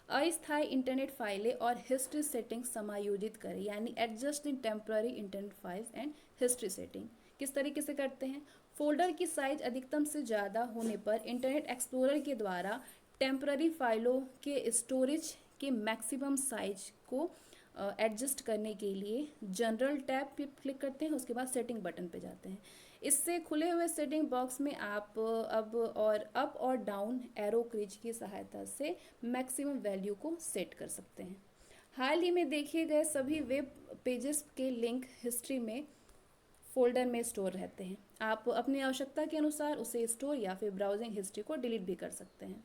S1: अस्थायी इंटरनेट फाइलें और हिस्ट्री सेटिंग समायोजित करें, यानी adjust in temporary internet files and history setting. किस तरीके से करते हैं? फोल्डर की साइज अधिकतम से ज़्यादा होने पर इंटरनेट एक्सप्लोरर के द्वारा टेम्पररी फाइलों के स्टोरेज के मैक्सिमम साइज को एडजस्ट करने के लिए जनरल टैब पे क्लिक करते हैं, उसके बाद सेटिंग बटन पे जाते हैं। इससे खुले हुए सेटिंग बॉक्स में आप अप और डाउन एरो क्रीज की सहायता से मैक्सिमम वैल्यू को सेट कर सकते हैं। हाल ही में देखे गए सभी वेब पेजेस के लिंक हिस्ट्री में फोल्डर में स्टोर रहते हैं। आप अपनी आवश्यकता के अनुसार उसे स्टोर या फिर ब्राउजिंग हिस्ट्री को डिलीट भी कर सकते हैं।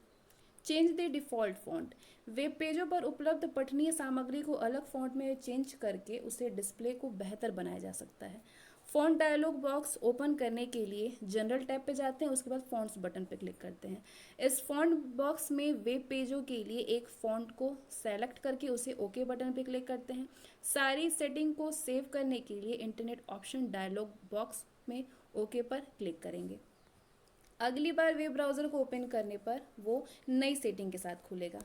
S1: Change the default font, web पेजों पर उपलब्ध पठनीय सामग्री को अलग फॉन्ट में चेंज करके उसे डिस्प्ले को बेहतर बनाया जा सकता है। फॉन्ट डायलॉग बॉक्स ओपन करने के लिए जनरल टैब पे जाते हैं, उसके बाद फॉन्ट्स बटन पे क्लिक करते हैं। इस फॉन्ट बॉक्स में वेब पेजों के लिए एक फॉन्ट को सेलेक्ट करके उसे ओके बटन पे क्लिक करते हैं। सारी सेटिंग को सेव करने के लिए इंटरनेट ऑप्शन डायलॉग बॉक्स में ओके पर क्लिक करेंगे। अगली बार वेब ब्राउज़र को ओपन करने पर वो नई सेटिंग के साथ खुलेगा।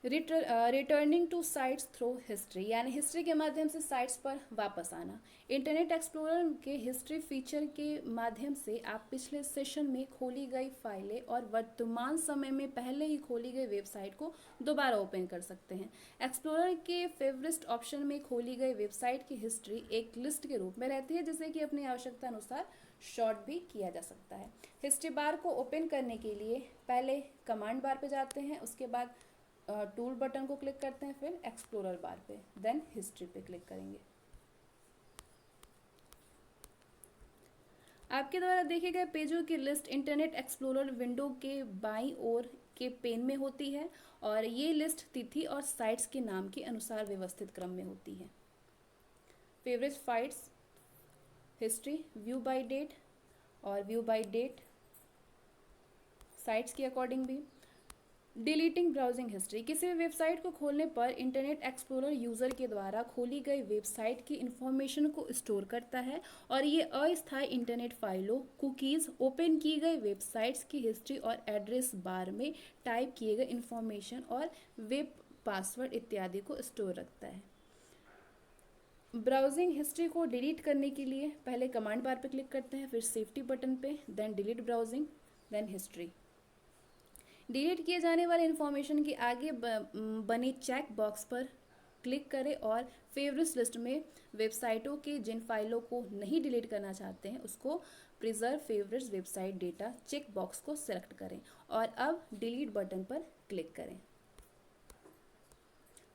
S1: Returning to sites through history, यानी हिस्ट्री के माध्यम से साइट्स पर वापस आना। इंटरनेट एक्सप्लोरर के हिस्ट्री फीचर के माध्यम से आप पिछले सेशन में खोली गई फाइलें और वर्तमान समय में पहले ही खोली गई वेबसाइट को दोबारा ओपन कर सकते हैं। एक्सप्लोरर के फेवरेट ऑप्शन में खोली गई वेबसाइट की हिस्ट्री एक लिस्ट के रूप में रहती है, जिसे कि अपनी आवश्यकता अनुसार शॉर्ट भी किया जा सकता है। हिस्ट्री बार को ओपन करने के लिए पहले कमांड बार पे जाते हैं, उसके बाद टूल बटन को क्लिक करते हैं, फिर एक्सप्लोरर बार पे, देन हिस्ट्री पे क्लिक करेंगे। आपके द्वारा देखे गए पेजों की लिस्ट इंटरनेट एक्सप्लोरर विंडो के बाईं ओर के पेन में होती है, और ये लिस्ट तिथि और साइट्स के नाम के अनुसार व्यवस्थित क्रम में होती है। Favourite fights, history, view by date और व्यू बाय डेट साइट्स के अकॉर्डिंग भी। डिलीटिंग ब्राउजिंग हिस्ट्री, किसी भी वेबसाइट को खोलने पर इंटरनेट एक्सप्लोरर यूज़र के द्वारा खोली गई वेबसाइट की इंफॉर्मेशन को स्टोर करता है, और ये अस्थायी इंटरनेट फाइलों, कुकीज़, ओपन की गई वेबसाइट्स की हिस्ट्री और एड्रेस बार में टाइप किए गए इंफॉर्मेशन और वेब पासवर्ड इत्यादि को स्टोर रखता है। ब्राउजिंग हिस्ट्री को डिलीट करने के लिए पहले कमांड बार पे क्लिक करते हैं, फिर सेफ्टी बटन पे, then delete browsing, then history. Delete किए जाने वाले इन्फॉर्मेशन के आगे बने चेक बॉक्स पर क्लिक करें और फेवरेट्स लिस्ट में वेबसाइटों के जिन फाइलों को नहीं डिलीट करना चाहते हैं उसको preserve favourites website data check box को सिलेक्ट करें और अब डिलीट बटन पर क्लिक करें।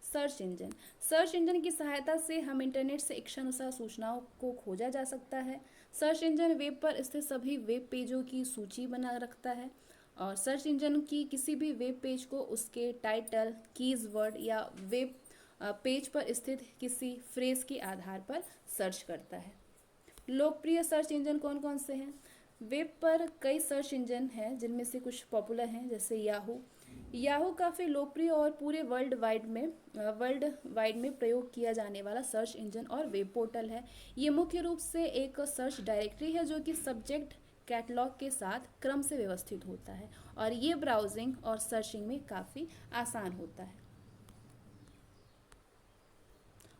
S1: सर्च इंजन, सर्च इंजन की सहायता से हम इंटरनेट से इच्छानुसार सूचनाओं को खोजा जा सकता है। सर्च इंजन वेब पर स्थित सभी वेब पेजों की सूची बना रखता है, और सर्च इंजन की किसी भी वेब पेज को उसके टाइटल, कीज़वर्ड या वेब पेज पर स्थित किसी फ्रेज के आधार पर सर्च करता है। लोकप्रिय सर्च इंजन कौन कौन से हैं? वेब पर कई सर्च इंजन हैं, जिनमें से कुछ पॉपुलर हैं, जैसे याहू काफ़ी लोकप्रिय और पूरे वर्ल्ड वाइड में प्रयोग किया जाने वाला सर्च इंजन और वेब पोर्टल है। ये मुख्य रूप से एक सर्च डायरेक्टरी है जो कि सब्जेक्ट कैटलॉग के साथ क्रम से व्यवस्थित होता है, और ये ब्राउजिंग और सर्चिंग में काफ़ी आसान होता है।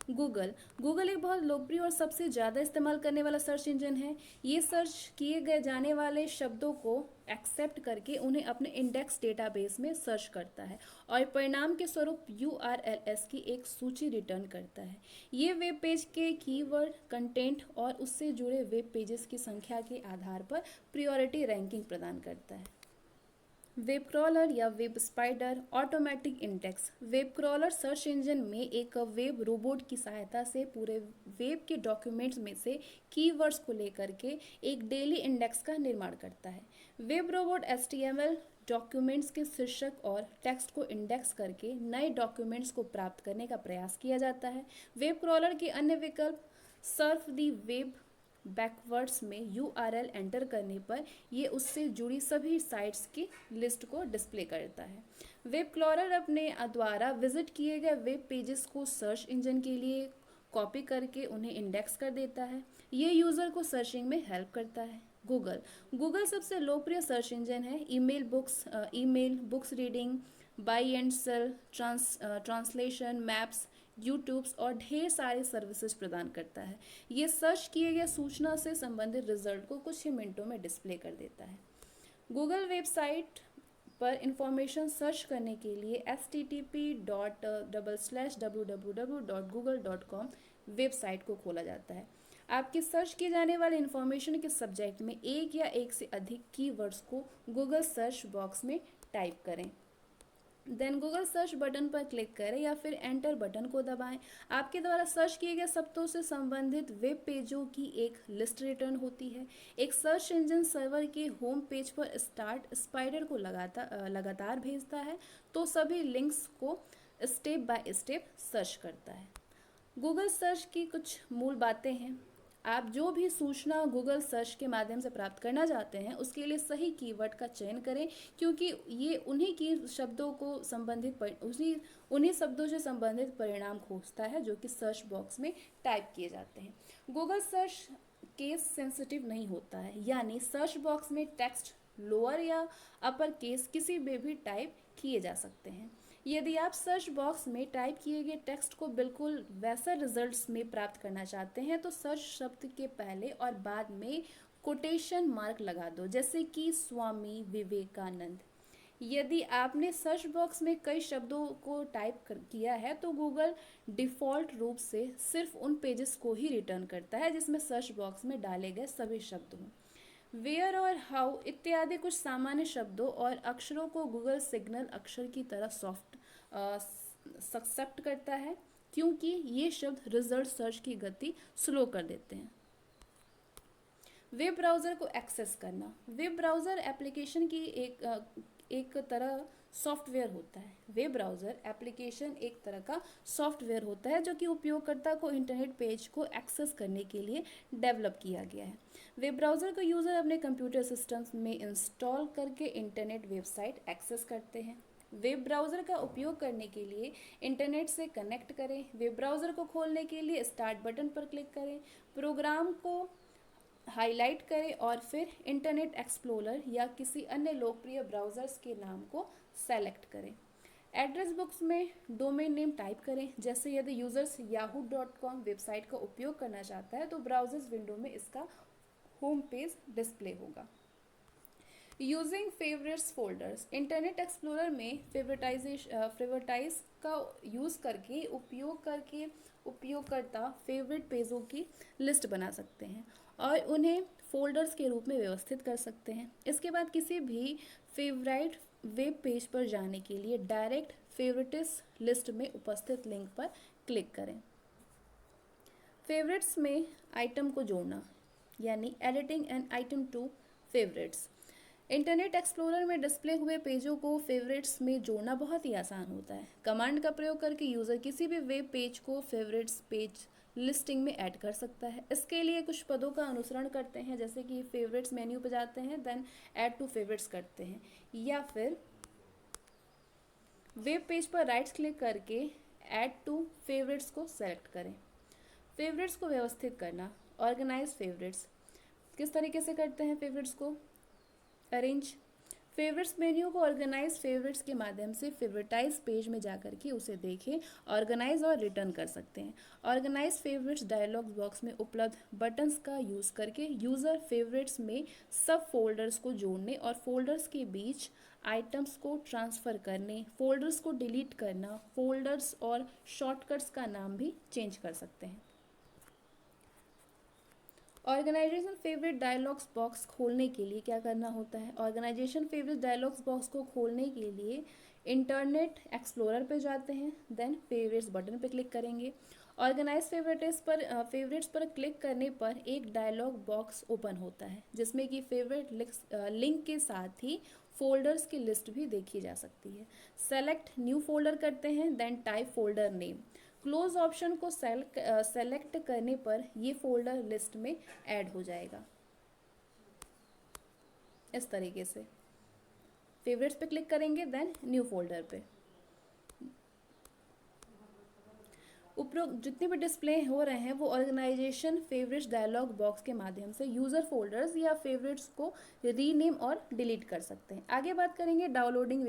S1: गूगल गूगल एक बहुत लोकप्रिय और सबसे ज़्यादा इस्तेमाल करने वाला सर्च इंजन है। ये सर्च किए गए जाने वाले शब्दों को एक्सेप्ट करके उन्हें अपने इंडेक्स डेटाबेस में सर्च करता है और परिणाम के स्वरूप URLs की एक सूची रिटर्न करता है। ये वेब पेज के कीवर्ड, कंटेंट और उससे जुड़े वेब पेजेस की संख्या के आधार पर प्रायोरिटी रैंकिंग प्रदान करता है। वेब क्रॉलर या web spider automatic index. Web crawler search engine में एक वेब रोबोट की सहायता से पूरे वेब के डॉक्यूमेंट्स में से कीवर्ड्स को लेकर के एक डेली इंडेक्स का निर्माण करता है। वेब रोबोट HTML डॉक्यूमेंट्स के शीर्षक और टेक्स्ट को इंडेक्स करके नए डॉक्यूमेंट्स को प्राप्त करने का प्रयास किया जाता है। वेब क्रॉलर के अन्य विकल्प सर्फ दी वेब बैकवर्ड्स में URL एंटर करने पर ये उससे जुड़ी सभी साइट्स की लिस्ट को डिस्प्ले करता है। वेब क्रॉलर अपने द्वारा विजिट किए गए वेब पेजेस को सर्च इंजन के लिए कॉपी करके उन्हें इंडेक्स कर देता है। ये यूज़र को सर्चिंग में हेल्प करता है। गूगल गूगल सबसे लोकप्रिय सर्च इंजन है। Email, books reading, buy and sell, translation, maps, YouTubes और ढेर सारे सर्विसेज प्रदान करता है। ये सर्च किए गए सूचना से संबंधित रिजल्ट को कुछ ही मिनटों में डिस्प्ले कर देता है। गूगल वेबसाइट पर इंफॉर्मेशन सर्च करने के लिए http://www.google.com वेबसाइट को खोला जाता है। आपके सर्च किए जाने वाले इंफॉर्मेशन के सब्जेक्ट में एक या एक से अधिक कीवर्ड्स को गूगल सर्च बॉक्स में टाइप करें। देन गूगल सर्च बटन पर क्लिक करें या फिर एंटर बटन को दबाएं। आपके द्वारा सर्च किए गए शब्दों से संबंधित वेब पेजों की एक लिस्ट रिटर्न होती है। एक सर्च इंजन सर्वर के होम पेज पर स्टार्ट स्पाइडर को लगातार भेजता है तो सभी लिंक्स को स्टेप बाय स्टेप सर्च करता है। गूगल सर्च की कुछ मूल बातें हैं। आप जो भी सूचना गूगल सर्च के माध्यम से प्राप्त करना चाहते हैं उसके लिए सही कीवर्ड का चयन करें, क्योंकि ये उन्हीं की शब्दों को संबंधित उन्हीं शब्दों से संबंधित परिणाम खोजता है जो कि सर्च बॉक्स में टाइप किए जाते हैं। गूगल सर्च केस सेंसिटिव नहीं होता है, यानी सर्च बॉक्स में टेक्स्ट लोअर या अपर केस किसी में भी टाइप किए जा सकते हैं। यदि आप सर्च बॉक्स में टाइप किए गए टेक्स्ट को बिल्कुल वैसा रिजल्ट्स में प्राप्त करना चाहते हैं तो सर्च शब्द के पहले और बाद में कोटेशन मार्क लगा दो, जैसे कि स्वामी विवेकानंद। यदि आपने सर्च बॉक्स में कई शब्दों को किया है तो गूगल डिफ़ॉल्ट रूप से सिर्फ उन पेजेस को ही रिटर्न करता है जिसमें सर्च बॉक्स में डाले गए सभी शब्द हों। वेयर और हाउ इत्यादि कुछ सामान्य शब्दों और अक्षरों को गूगल सिग्नल अक्षर की तरह सक्सेप्ट करता है, क्योंकि ये शब्द रिजल्ट सर्च की गति स्लो कर देते हैं। वेब ब्राउज़र को एक्सेस करना। वेब ब्राउज़र एप्लीकेशन की एक तरह सॉफ्टवेयर होता है। वेब ब्राउज़र एप्लीकेशन एक तरह का सॉफ्टवेयर होता है जो कि उपयोगकर्ता को इंटरनेट पेज को एक्सेस करने के लिए डेवलप किया गया है। वेब ब्राउज़र को यूज़र अपने कंप्यूटर सिस्टम्स में इंस्टॉल करके इंटरनेट वेबसाइट एक्सेस करते हैं। वेब ब्राउज़र का उपयोग करने के लिए इंटरनेट से कनेक्ट करें। वेब ब्राउज़र को खोलने के लिए स्टार्ट बटन पर क्लिक करें, प्रोग्राम को हाईलाइट करें और फिर इंटरनेट एक्सप्लोरर या किसी अन्य लोकप्रिय ब्राउज़र्स के नाम को सेलेक्ट करें। एड्रेस बुक्स में डोमेन नेम टाइप करें, जैसे यदि यूज़र्स yahoo.com वेबसाइट का उपयोग करना चाहता है तो ब्राउज़र्स विंडो में इसका होम पेज डिस्प्ले होगा। Using favourites folders. Internet explorer में फेवरेटाइज का यूज़ करके उपयोगकर्ता फेवरेट पेजों की लिस्ट बना सकते हैं और उन्हें फोल्डर्स के रूप में व्यवस्थित कर सकते हैं। इसके बाद किसी भी फेवरेट वेब पेज पर जाने के लिए डायरेक्ट फेवरेट्स लिस्ट में उपस्थित लिंक पर क्लिक करें। फेवरेट्स में आइटम को जोड़ना, यानी editing an item to favourites. Internet explorer में डिस्प्ले हुए पेजों को फेवरेट्स में जोड़ना बहुत ही आसान होता है। कमांड का प्रयोग करके यूज़र किसी भी वेब पेज को फेवरेट्स पेज लिस्टिंग में ऐड कर सकता है। इसके लिए कुछ पदों का अनुसरण करते हैं, जैसे कि फेवरेट्स मेन्यू पर जाते हैं, देन ऐड टू फेवरेट्स करते हैं, या फिर वेब पेज पर राइट क्लिक करके ऐड टू फेवरेट्स को सेलेक्ट करें। फेवरेट्स को व्यवस्थित करना, ऑर्गेनाइज फेवरेट्स। किस तरीके से करते हैं फेवरेट्स को अरेंज? फेवरेट्स मेन्यू को ऑर्गेनाइज फेवरेट्स के माध्यम से फेवरेटाइज पेज में जाकर के उसे देखें, ऑर्गेनाइज और रिटर्न कर सकते हैं। ऑर्गेनाइज फेवरेट्स डायलॉग बॉक्स में उपलब्ध बटन्स का यूज़ करके यूज़र फेवरेट्स में सब फोल्डर्स को जोड़ने और फोल्डर्स के बीच आइटम्स को ट्रांसफ़र करने, फोल्डर्स को डिलीट करना, फोल्डर्स और शॉर्टकट्स का नाम भी चेंज कर सकते हैं। ऑर्गेनाइजेशन फेवरेट डायलॉग्स बॉक्स खोलने के लिए क्या करना होता है? ऑर्गेनाइजेशन फेवरेट डायलॉग्स बॉक्स को खोलने के लिए इंटरनेट एक्सप्लोरर पे जाते हैं, देन फेवरेट्स बटन पे क्लिक करेंगे। ऑर्गेनाइज फेवरेट्स पर क्लिक करने पर एक डायलॉग बॉक्स ओपन होता है जिसमें कि फेवरेट लिंक के साथ ही फोल्डर्स की लिस्ट भी देखी जा सकती है। सेलेक्ट न्यू फोल्डर करते हैं, then type folder name. Close option को सेलेक्ट करने पर ये फोल्डर लिस्ट में ऐड हो जाएगा। इस तरीके से फेवरेट्स पे क्लिक करेंगे, देन न्यू फोल्डर पे। उपरोक्त जितने भी डिस्प्ले हो रहे हैं वो ऑर्गेनाइजेशन फेवरेट्स डायलॉग बॉक्स के माध्यम से यूज़र फोल्डर्स या फेवरेट्स को रीनेम और डिलीट कर सकते हैं। आगे बात करेंगे डाउनलोडिंग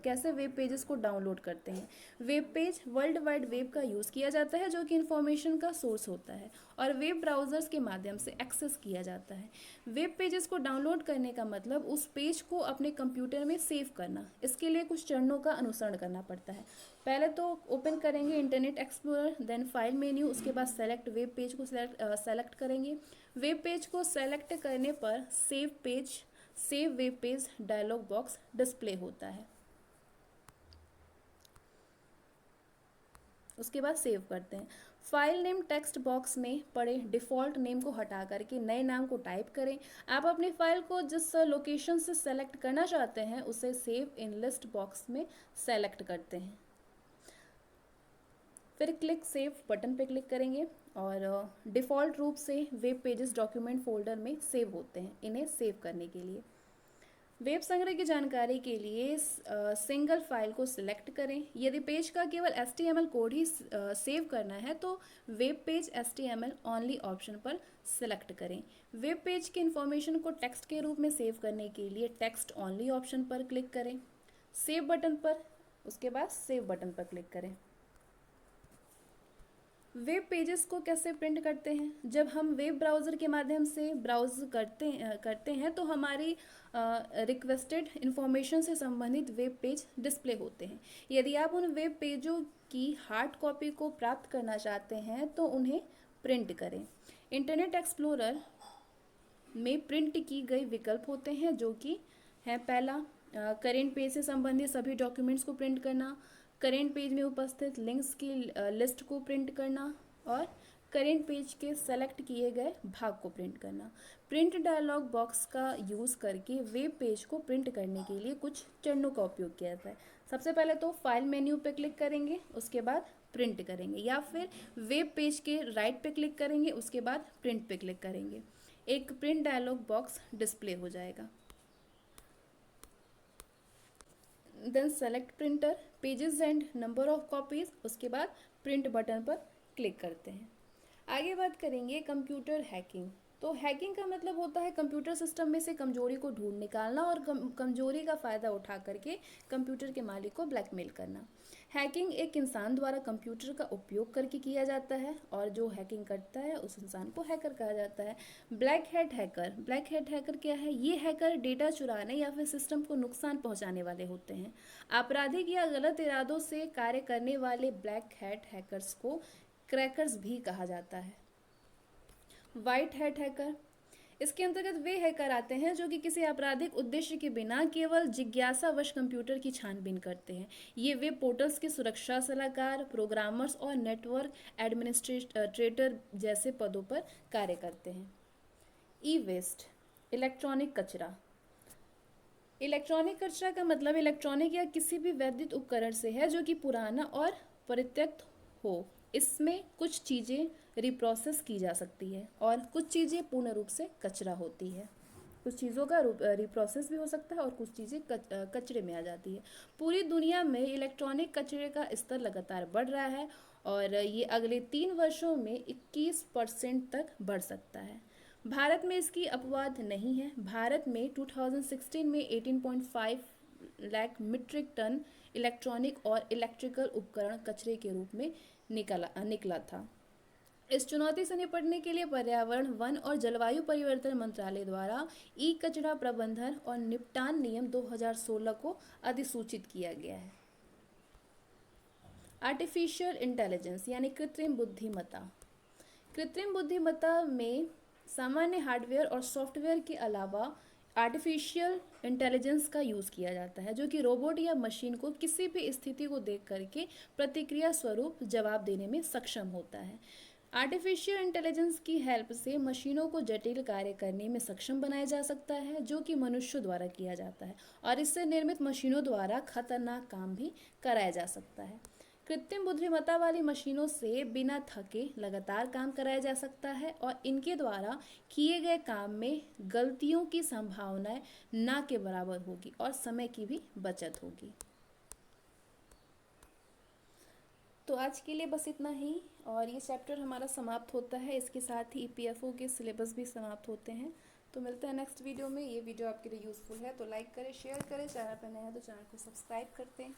S1: कैसे वेब पेजेस को डाउनलोड करते हैं। Web page world wide web का यूज़ किया जाता है जो कि इन्फॉर्मेशन का सोर्स होता है और वेब ब्राउज़र्स के माध्यम से एक्सेस किया जाता है। वेब पेजेस को डाउनलोड करने का मतलब उस पेज को अपने कंप्यूटर में सेव करना। इसके लिए कुछ चरणों का अनुसरण करना पड़ता है। पहले तो ओपन करेंगे internet explorer, then file menu, उसके बाद सेलेक्ट वेब पेज को सेलेक्ट करेंगे। वेब पेज को सेलेक्ट करने पर save web page dialog box display होता है। उसके बाद सेव करते हैं। फाइल नेम टेक्स्ट बॉक्स में पड़े डिफ़ॉल्ट नेम को हटा करके नए नाम को टाइप करें। आप अपनी फाइल को जिस लोकेशन से सेलेक्ट करना चाहते हैं उसे सेव इन लिस्ट बॉक्स में सेलेक्ट करते हैं। फिर क्लिक सेव बटन पे क्लिक करेंगे और डिफ़ॉल्ट रूप से वेब पेजेस डॉक्यूमेंट फोल्डर में सेव होते हैं। इन्हें सेव करने के लिए वेब संग्रह की जानकारी के लिए सिंगल फाइल को सिलेक्ट करें। यदि पेज का केवल HTML कोड ही सेव करना है तो web page HTML only option पर सिलेक्ट करें। वेब पेज की इंफॉर्मेशन को टेक्स्ट के रूप में सेव करने के लिए टेक्स्ट ओनली ऑप्शन पर क्लिक करें, सेव बटन पर, उसके बाद सेव बटन पर क्लिक करें। वेब पेजेस को कैसे प्रिंट करते हैं? जब हम वेब ब्राउज़र के माध्यम से ब्राउज करते हैं तो हमारी रिक्वेस्टेड इन्फॉर्मेशन से संबंधित वेब पेज डिस्प्ले होते हैं। यदि आप उन वेब पेजों की हार्ड कॉपी को प्राप्त करना चाहते हैं तो उन्हें प्रिंट करें। इंटरनेट एक्सप्लोरर में प्रिंट की गई विकल्प होते हैं जो कि है पहला, करेंट पेज से संबंधित सभी डॉक्यूमेंट्स को प्रिंट करना, करेंट पेज में उपस्थित लिंक्स की लिस्ट को प्रिंट करना और करेंट पेज के सेलेक्ट किए गए भाग को प्रिंट करना। प्रिंट डायलॉग बॉक्स का यूज़ करके वेब पेज को प्रिंट करने के लिए कुछ चरणों का उपयोग किया जाता है। सबसे पहले तो फाइल मेन्यू पे क्लिक करेंगे, उसके बाद प्रिंट करेंगे, या फिर वेब पेज के राइट पे क्लिक करेंगे, उसके बाद प्रिंट पे क्लिक करेंगे। एक प्रिंट डायलॉग बॉक्स डिस्प्ले हो जाएगा। Then select printer, pages and number of copies, उसके बाद प्रिंट बटन पर क्लिक करते हैं। आगे बात करेंगे कंप्यूटर हैकिंग। तो हैकिंग का मतलब होता है कंप्यूटर सिस्टम में से कमजोरी को ढूंढ निकालना और कमजोरी का फ़ायदा उठा करके कंप्यूटर के मालिक को ब्लैकमेल करना। हैकिंग एक इंसान द्वारा कंप्यूटर का उपयोग करके किया जाता है और जो हैकिंग करता है उस इंसान को हैकर कहा जाता है। ब्लैक हैट हैकर क्या है? ये हैकर डेटा चुराने या फिर सिस्टम को नुकसान पहुंचाने वाले होते हैं। आपराधिक या गलत इरादों से कार्य करने वाले ब्लैक हैट हैकर्स को क्रैकर्स भी कहा जाता है। वाइट हैट हैकर, इसके अंतर्गत वे हैकर आते हैं जो कि किसी आपराधिक उद्देश्य के बिना केवल जिज्ञासावश कंप्यूटर की छानबीन करते हैं। ये वेब पोर्टल्स के सुरक्षा सलाहकार, प्रोग्रामर्स और नेटवर्क एडमिनिस्ट्रेटर जैसे पदों पर कार्य करते हैं। ई वेस्ट, इलेक्ट्रॉनिक कचरा। इलेक्ट्रॉनिक कचरा का मतलब इलेक्ट्रॉनिक या किसी भी वैद्युत उपकरण से है जो कि पुराना और परित्यक्त हो। इसमें कुछ चीज़ें रिप्रोसेस की जा सकती है और कुछ चीज़ें पूर्ण रूप से कचरा होती है। कुछ चीज़ों का रिप्रोसेस भी हो सकता है और कुछ चीज़ें कचरे में आ जाती है। पूरी दुनिया में इलेक्ट्रॉनिक कचरे का स्तर लगातार बढ़ रहा है और ये अगले 3 वर्षों में 21% तक बढ़ सकता है। भारत में इसकी अपवाद नहीं है। भारत में 2016 में 18.5 लाख मीट्रिक टन इलेक्ट्रॉनिक और इलेक्ट्रिकल उपकरण कचरे के रूप में निकला था। इस चुनौती से निपटने के लिए पर्यावरण, वन और जलवायु परिवर्तन मंत्रालय द्वारा ई कचरा प्रबंधन और निपटान नियम 2016 को अधिसूचित किया गया है। आर्टिफिशियल इंटेलिजेंस यानी कृत्रिम बुद्धिमत्ता। कृत्रिम बुद्धिमत्ता में सामान्य हार्डवेयर और सॉफ्टवेयर के अलावा आर्टिफिशियल इंटेलिजेंस का यूज़ किया जाता है, जो कि रोबोट या मशीन को किसी भी स्थिति को देख करके प्रतिक्रिया स्वरूप जवाब देने में सक्षम होता है। आर्टिफिशियल इंटेलिजेंस की हेल्प से मशीनों को जटिल कार्य करने में सक्षम बनाया जा सकता है, जो कि मनुष्यों द्वारा किया जाता है, और इससे निर्मित मशीनों द्वारा खतरनाक काम भी कराया जा सकता है। कृत्रिम बुद्धिमत्ता वाली मशीनों से बिना थके लगातार काम कराया जा सकता है और इनके द्वारा किए गए काम में गलतियों की संभावना ना के बराबर होगी और समय की भी बचत होगी। तो आज के लिए बस इतना ही, और ये चैप्टर हमारा समाप्त होता है। इसके साथ ही ईपीएफओ के सिलेबस भी समाप्त होते हैं। तो मिलते हैं नेक्स्ट वीडियो में। ये वीडियो आपके लिए यूज़फुल है तो लाइक करें, शेयर करें, चैनल पर नए हैं तो चैनल को सब्सक्राइब करते हैं।